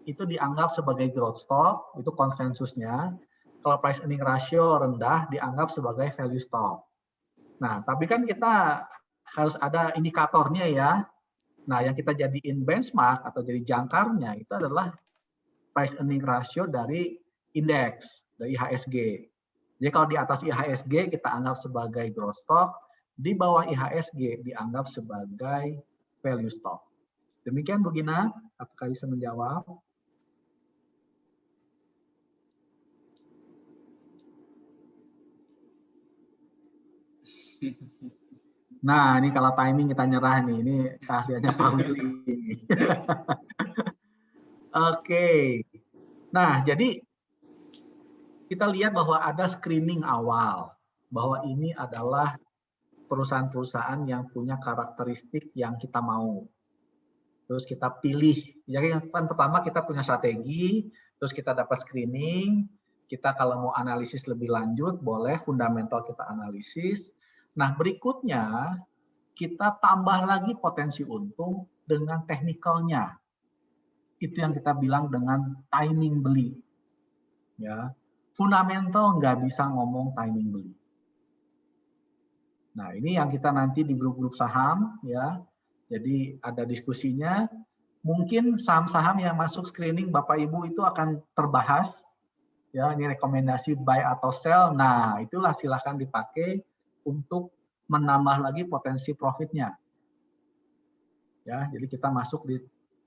itu dianggap sebagai growth stock, itu konsensusnya. Kalau price earning ratio rendah dianggap sebagai value stock. Nah, tapi kan kita harus ada indikatornya ya. Nah, yang kita jadiin benchmark atau jadi jangkarnya itu adalah price earning ratio dari indeks, dari IHSG. Jadi kalau di atas IHSG kita anggap sebagai growth stock, di bawah IHSG dianggap sebagai value stock. Demikian Bu Gina, apakah bisa menjawab? Nah, ini kalau timing kita nyerah nih. Ini keahliannya Pak Willy. Oke. Nah, jadi kita lihat bahwa ada screening awal. Bahwa ini adalah perusahaan-perusahaan yang punya karakteristik yang kita mau. Terus kita pilih. Jadi yang pertama kita punya strategi, terus kita dapat screening. Kita kalau mau analisis lebih lanjut, boleh fundamental kita analisis. Nah, berikutnya kita tambah lagi potensi untung dengan teknikalnya. Itu yang kita bilang dengan timing beli. Ya, fundamental nggak bisa ngomong timing beli. Nah, ini yang kita nanti di grup-grup saham, ya. Jadi ada diskusinya. Mungkin saham-saham yang masuk screening Bapak Ibu itu akan terbahas. Ya, ini rekomendasi buy atau sell. Nah, itulah silakan dipakai untuk menambah lagi potensi profitnya. Ya, jadi kita masuk di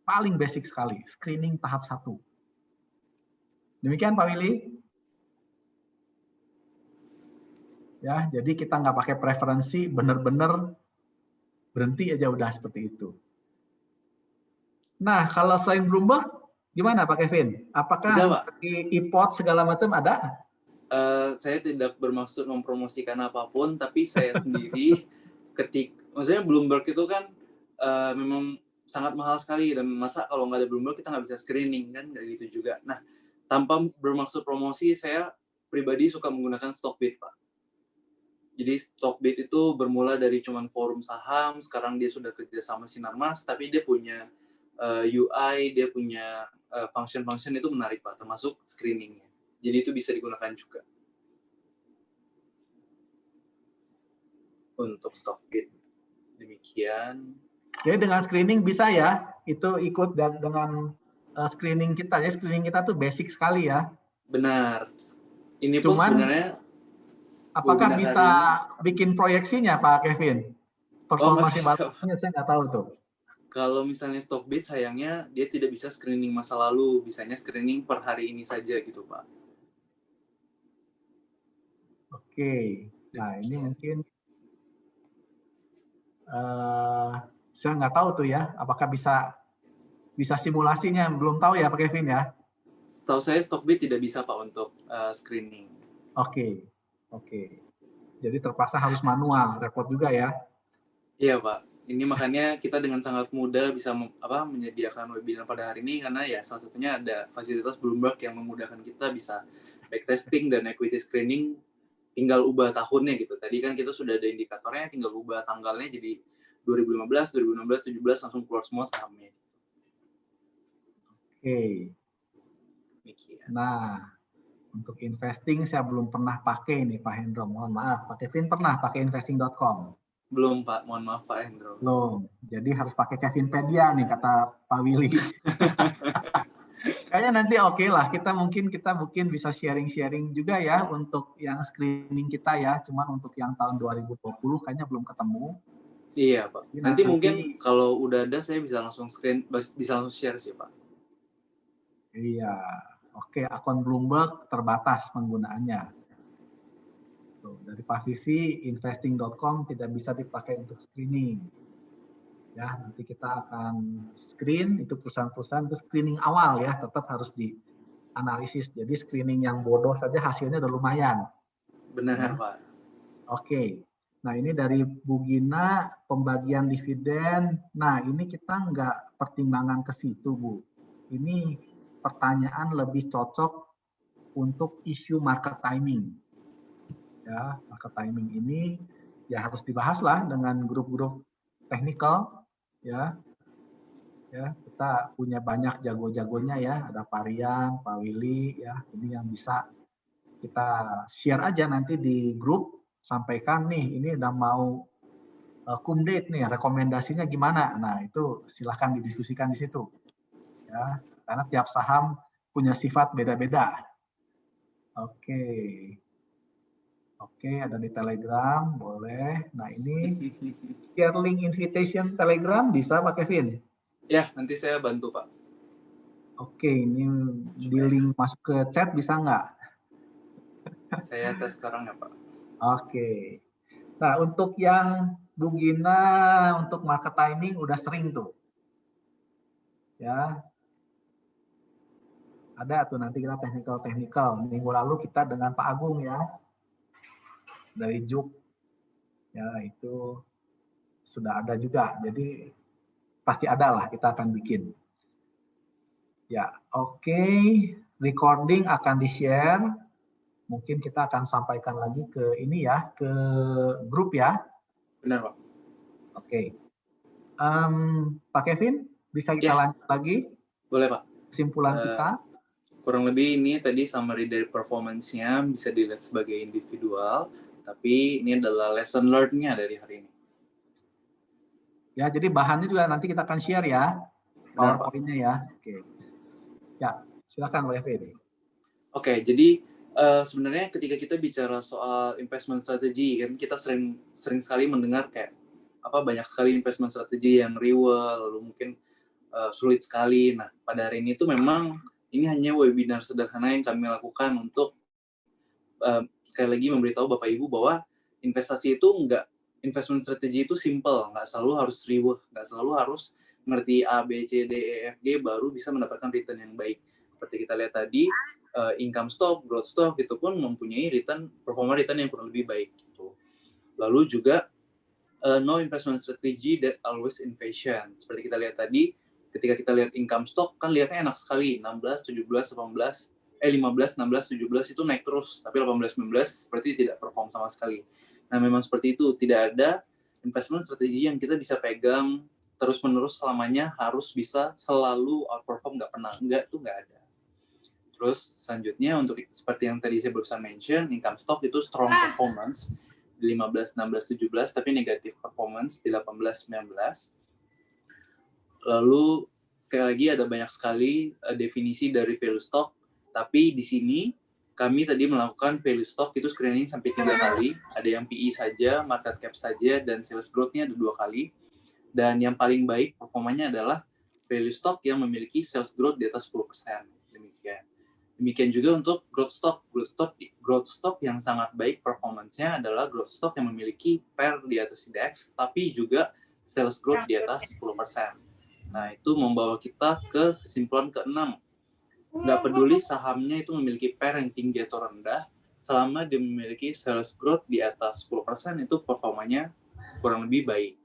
paling basic sekali, screening tahap 1. Demikian Pak Willy. Ya, jadi kita nggak pakai preferensi, benar-benar berhenti aja udah seperti itu. Nah, kalau selain Bloomberg, gimana Pak Kevin? Apakah di iPod segala macam ada? Saya tidak bermaksud mempromosikan apapun, tapi saya sendiri maksudnya Bloomberg itu kan memang sangat mahal sekali, dan masa kalau nggak ada Bloomberg kita nggak bisa screening kan, nggak gitu juga. Nah, tanpa bermaksud promosi, saya pribadi suka menggunakan Stockbit, Pak. Jadi Stockbit itu bermula dari cuman forum saham, sekarang dia sudah kerja sama Sinarmas, tapi dia punya UI, dia punya function-function itu menarik Pak, termasuk screeningnya. Jadi itu bisa digunakan juga untuk Stockbit. Demikian. Jadi dengan screening bisa ya, itu ikut dengan screening kita. Jadi screening kita tuh basic sekali ya. Benar. Ini pun sebenarnya apakah bisa bikin proyeksinya Pak Kevin? Performasi batasnya saya nggak tahu tuh. Kalau misalnya Stockbit sayangnya dia tidak bisa screening masa lalu, bisanya screening per hari ini saja gitu Pak. Oke, nah ini mungkin saya nggak tahu tuh ya, apakah bisa simulasinya, belum tahu ya Pak Kevin ya. Setahu saya Stockbit tidak bisa Pak untuk screening. Oke. Jadi terpaksa harus manual, repot juga ya. Iya Pak. Ini makanya kita dengan sangat mudah bisa menyediakan webinar pada hari ini, karena ya salah satunya ada fasilitas Bloomberg yang memudahkan kita bisa backtesting dan equity screening, tinggal ubah tahunnya gitu. Tadi kan kita sudah ada indikatornya, tinggal ubah tanggalnya jadi 2015, 2016, 17 langsung keluar semua sahamnya. Oke. Nah, untuk investing saya belum pernah pakai nih Pak Hendro, mohon maaf. Pak Kevin pernah pakai investing.com? Belum Pak, mohon maaf Pak Hendro. Belum, jadi harus pakai Kevinpedia nih kata Pak Willy. Kayaknya nanti oke lah, kita mungkin bisa sharing-sharing juga ya untuk yang screening kita ya, cuman untuk yang tahun 2020 kayaknya belum ketemu. Iya Pak, nanti mungkin kalau udah ada saya bisa langsung share sih Pak. Iya, oke, akun Bloomberg terbatas penggunaannya. Tuh, dari Pak Vivi, investing.com tidak bisa dipakai untuk screening. Ya, nanti kita akan screen itu perusahaan-perusahaan, itu screening awal ya, tetap harus dianalisis. Jadi screening yang bodoh saja hasilnya udah lumayan. Benar, Ya. Pak. Oke. Nah, ini dari Bu Gina, pembagian dividen. Nah, ini kita nggak pertimbangan ke situ, Bu. Ini pertanyaan lebih cocok untuk isu market timing. Ya, market timing ini ya harus dibahas lah dengan grup-grup technical. Ya, kita punya banyak jago-jagonya ya, ada Pak Rian, Pak Willy, ya, ini yang bisa kita share aja nanti di grup, sampaikan nih, ini udah mau kumdate nih, rekomendasinya gimana? Nah, itu silahkan didiskusikan di situ, ya, karena tiap saham punya sifat beda-beda. Oke. Oke, ada di Telegram, boleh. Nah, ini share link invitation Telegram bisa Pak Kevin? Ya, nanti saya bantu, Pak. Oke, ini di link masuk ke chat bisa nggak? Saya tes sekarang ya, Pak. Oke. Nah, untuk yang Bu Gina, untuk market timing udah sering tuh. Ya. Ada tuh nanti kita technical. Minggu lalu kita dengan Pak Agung ya. Dari JUK. Ya, itu sudah ada juga. Jadi pasti ada lah, kita akan bikin. Ya, oke. Recording akan di-share. Mungkin kita akan sampaikan lagi ke ini ya, ke grup ya. Benar, Pak. Oke. Pak Kevin, bisa kita lanjut lagi? Boleh, Pak. Kesimpulan kita? Kurang lebih ini tadi summary dari performance-nya bisa dilihat sebagai individual, tapi ini adalah lesson learned-nya dari hari ini. Ya, jadi bahannya juga nanti kita akan share ya, PowerPoint-nya ya. Oke. Ya, silakan Pak Kevin. Oke, jadi sebenarnya ketika kita bicara soal investment strategy, kan kita sering sekali mendengar kayak banyak sekali investment strategy yang rewel, lalu mungkin sulit sekali. Nah, pada hari ini tuh memang ini hanya webinar sederhana yang kami lakukan untuk sekali lagi memberitahu Bapak Ibu bahwa investasi itu investment strategy itu simple, nggak selalu harus rewel, nggak selalu harus ngerti A, B, C, D, E, F, G baru bisa mendapatkan return yang baik. Seperti kita lihat tadi, income stock, growth stock itu pun mempunyai performa return yang kurang lebih baik. Gitu. Lalu juga no investment strategy that always in fashion. Seperti kita lihat tadi, ketika kita lihat income stock kan lihatnya enak sekali, 16, 17, 18, 15, 16, 17 itu naik terus, tapi 18, 19 seperti tidak perform sama sekali. Nah, memang seperti itu, tidak ada investment strategi yang kita bisa pegang terus-menerus selamanya harus bisa selalu outperform, nggak ada. Terus selanjutnya untuk seperti yang tadi saya barusan mention, income stock itu strong performance di 15, 16, 17, tapi negatif performance di 18, 19. Lalu sekali lagi ada banyak sekali definisi dari value stock, tapi di sini kami tadi melakukan value stock itu screening sampai 3 kali, ada yang PE saja, market cap saja, dan sales growth-nya ada 2 kali. Dan yang paling baik performanya adalah value stock yang memiliki sales growth di atas 10%. Demikian juga untuk growth stock yang sangat baik performance-nya adalah growth stock yang memiliki PER di atas indeks, tapi juga sales growth di atas 10%. Nah, itu membawa kita ke kesimpulan ke-6. Nggak peduli sahamnya itu memiliki PER yang tinggi atau rendah, selama dia memiliki sales growth di atas 10%, itu performanya kurang lebih baik.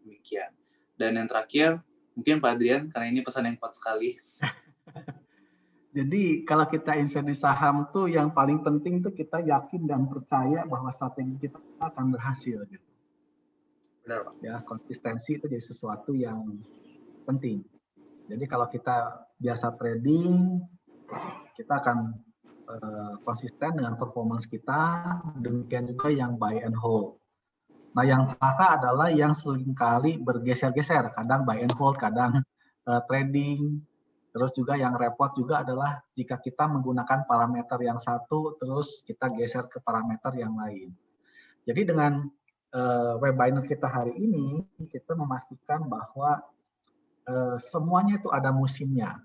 Demikian. Dan yang terakhir, mungkin Pak Adrian, karena ini pesan yang kuat sekali. Jadi kalau kita invest di saham tuh yang paling penting tuh kita yakin dan percaya bahwa strategi kita akan berhasil gitu. Benar, Pak. Ya, konsistensi itu jadi sesuatu yang penting. Jadi kalau kita biasa trading, kita akan konsisten dengan performance kita, demikian juga yang buy and hold. Nah, yang celaka adalah yang seringkali bergeser-geser, kadang buy and hold, kadang trading. Terus juga yang repot juga adalah jika kita menggunakan parameter yang satu, terus kita geser ke parameter yang lain. Jadi dengan webinar kita hari ini, kita memastikan bahwa semuanya itu ada musimnya.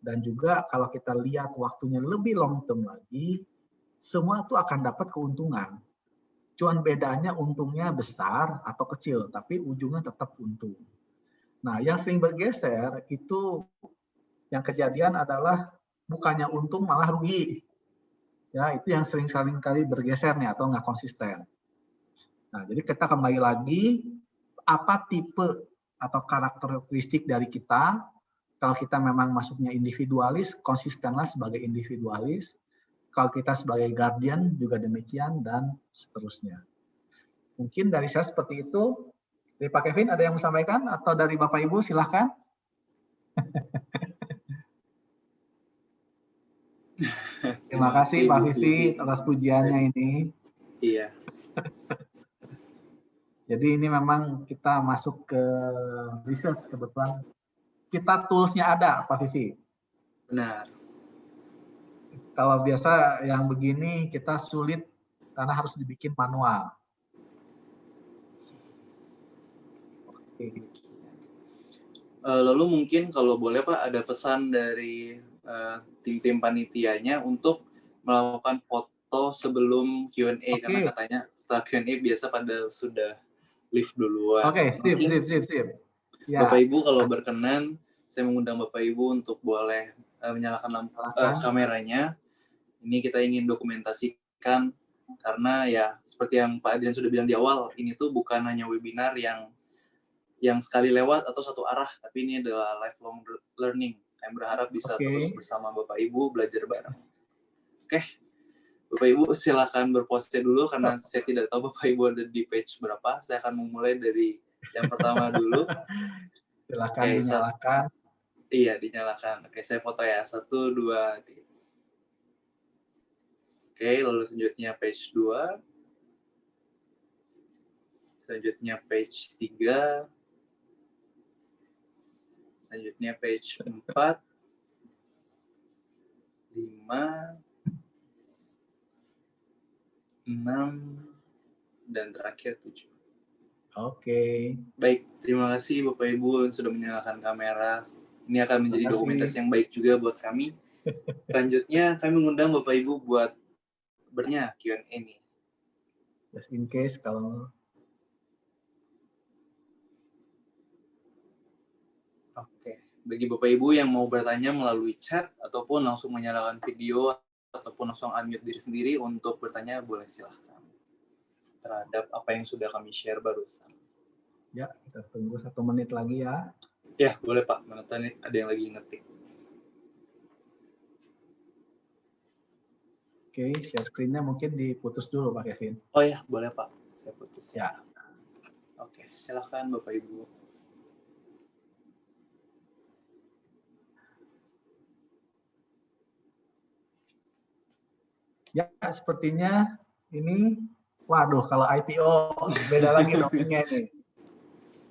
Dan juga kalau kita lihat waktunya lebih long term lagi, semua itu akan dapat keuntungan. Cuman bedanya untungnya besar atau kecil, tapi ujungnya tetap untung. Nah, yang sering bergeser itu yang kejadian adalah bukannya untung malah rugi. Ya, itu yang sering kali bergeser nih atau nggak konsisten. Nah, jadi kita kembali lagi apa tipe atau karakteristik dari kita. Kalau kita memang masuknya individualis, konsistenlah sebagai individualis. Kalau kita sebagai guardian juga demikian dan seterusnya. Mungkin dari saya seperti itu. Dari Pak Kevin ada yang mau sampaikan atau dari Bapak Ibu silahkan. Terima kasih Pak Vivi atas pujiannya ini. Iya. Jadi ini memang kita masuk ke research kebetulan. Kita toolsnya ada Pak Vivi. Benar. Kalau biasa yang begini kita sulit karena harus dibikin manual. Lalu mungkin kalau boleh Pak, ada pesan dari tim-tim panitianya untuk melakukan foto sebelum Q&A, karena katanya setelah Q&A biasa pada sudah live duluan. Oke, sip. Ya. Bapak Ibu kalau berkenan, saya mengundang Bapak Ibu untuk boleh menyalakan lampu kameranya. Ini kita ingin dokumentasikan karena ya seperti yang Pak Adrian sudah bilang di awal, ini tuh bukan hanya webinar yang sekali lewat atau satu arah, tapi ini adalah lifelong learning. Yang berharap bisa terus bersama Bapak Ibu belajar bareng. Oke, Bapak Ibu silakan berpose dulu karena saya tidak tahu Bapak Ibu ada di page berapa. Saya akan memulai dari yang pertama dulu. Silakan dinyalakan. Iya, dinyalakan. Oke, saya foto ya. 1, 2, 3. Oke, lalu selanjutnya page 2. Selanjutnya page 3. Selanjutnya page 4, 5, 6, dan terakhir 7. Oke. Baik, terima kasih Bapak Ibu yang sudah menyalakan kamera. Ini akan menjadi dokumentasi yang baik juga buat kami. Selanjutnya kami mengundang Bapak Ibu buat bertanya Q&A nih. Just in case kalau Oke, bagi Bapak Ibu yang mau bertanya melalui chat ataupun langsung menyalakan video ataupun langsung unmute diri sendiri untuk bertanya, boleh silahkan terhadap apa yang sudah kami share barusan. Ya, kita tunggu 1 menit lagi ya. Ya, boleh Pak. Mana ada yang lagi ngetik. Oke, share screen-nya mungkin diputus dulu Pak Kevin. Oh ya, boleh Pak. Saya putus. Ya. Oke, silahkan Bapak Ibu. Ya, sepertinya ini, waduh, kalau IPO beda lagi dongnya ini.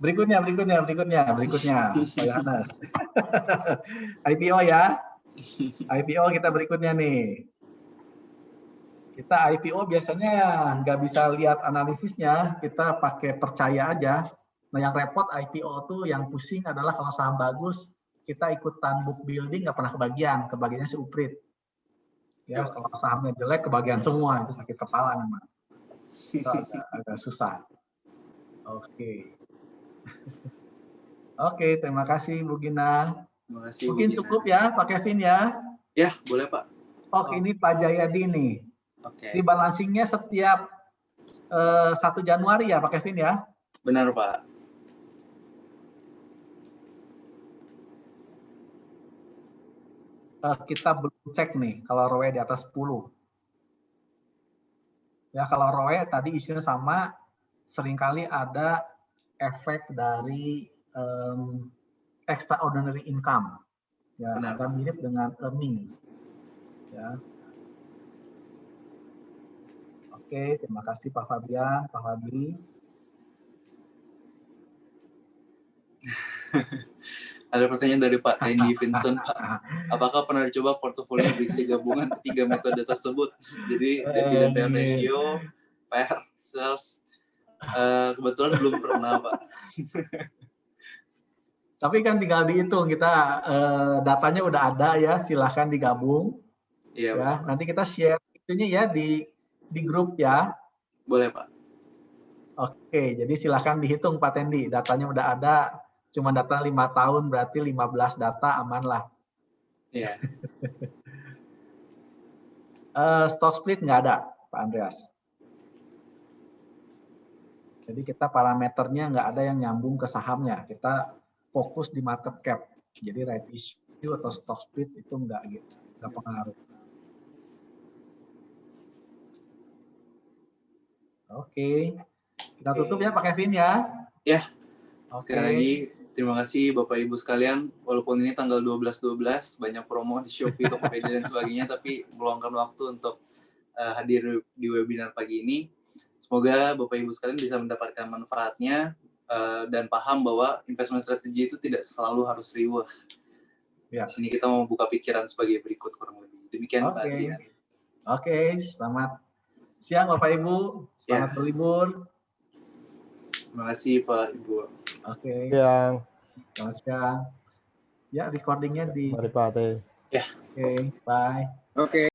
Berikutnya, Pak Yohanes. IPO ya. IPO kita berikutnya nih. Kita IPO biasanya nggak bisa lihat analisisnya, kita pakai percaya aja. Nah yang repot IPO tuh yang pusing adalah kalau saham bagus, kita ikutan book building nggak pernah kebagiannya si Uprit. Ya, kalau sahamnya jelek kebagian semua, itu sakit kepala memang. Itu agak susah. Oke. Oke, terima kasih Bu Gina. Terima kasih, mungkin Bu Gina. Cukup ya Pak Kevin ya? Ya, boleh Pak. Ini Pak Jayadi nih. Oke. Ini balancingnya setiap 1 Januari ya Pak Kevin ya? Benar Pak. Kita belum cek nih kalau ROE di atas 10. Ya kalau ROE tadi isunya sama, seringkali ada efek dari extraordinary income. Ya, agak mirip dengan earnings. Ya. Oke, terima kasih Pak Fabian, Pak Fadli. Ada pertanyaan dari Pak Randy Vincent, Pak. Apakah pernah dicoba portofolio berisi gabungan ketiga metode tersebut? Jadi dividend payout ratio, PER, sales. Kebetulan belum pernah, Pak. Tapi kan tinggal dihitung, kita datanya udah ada ya, silahkan digabung. Iya, ya. Nanti kita share itunya ya di grup ya. Boleh Pak. Oke, jadi silahkan dihitung Pak Tendi, datanya udah ada. cuma data 5 tahun, berarti 15 data aman lah. Iya. Stock split nggak ada, Pak Andreas. Jadi kita parameternya nggak ada yang nyambung ke sahamnya. Kita fokus di market cap. Jadi right issue atau stock split itu nggak gitu, nggak pengaruh. Oke, kita tutup ya Pak Kevin ya. Ya. Oke. Sekali lagi terima kasih Bapak Ibu sekalian. Walaupun ini tanggal 12/12 banyak promo di Shopee, Tokopedia dan sebagainya, tapi meluangkan waktu untuk hadir di webinar pagi ini. Semoga Bapak Ibu sekalian bisa mendapatkan manfaatnya dan paham bahwa investment strategi itu tidak selalu harus riwah. Ya. Di sini kita mau buka pikiran sebagai berikut kurang lebih. Demikian Pak Adrian. Oke, selamat siang Bapak Ibu. Selamat berlibur. Terima kasih Pak Ibu. Oke. Siang. Selamat siang. Ya, recordingnya di. Mari Pak Ate. Ya. Oke, bye. Oke.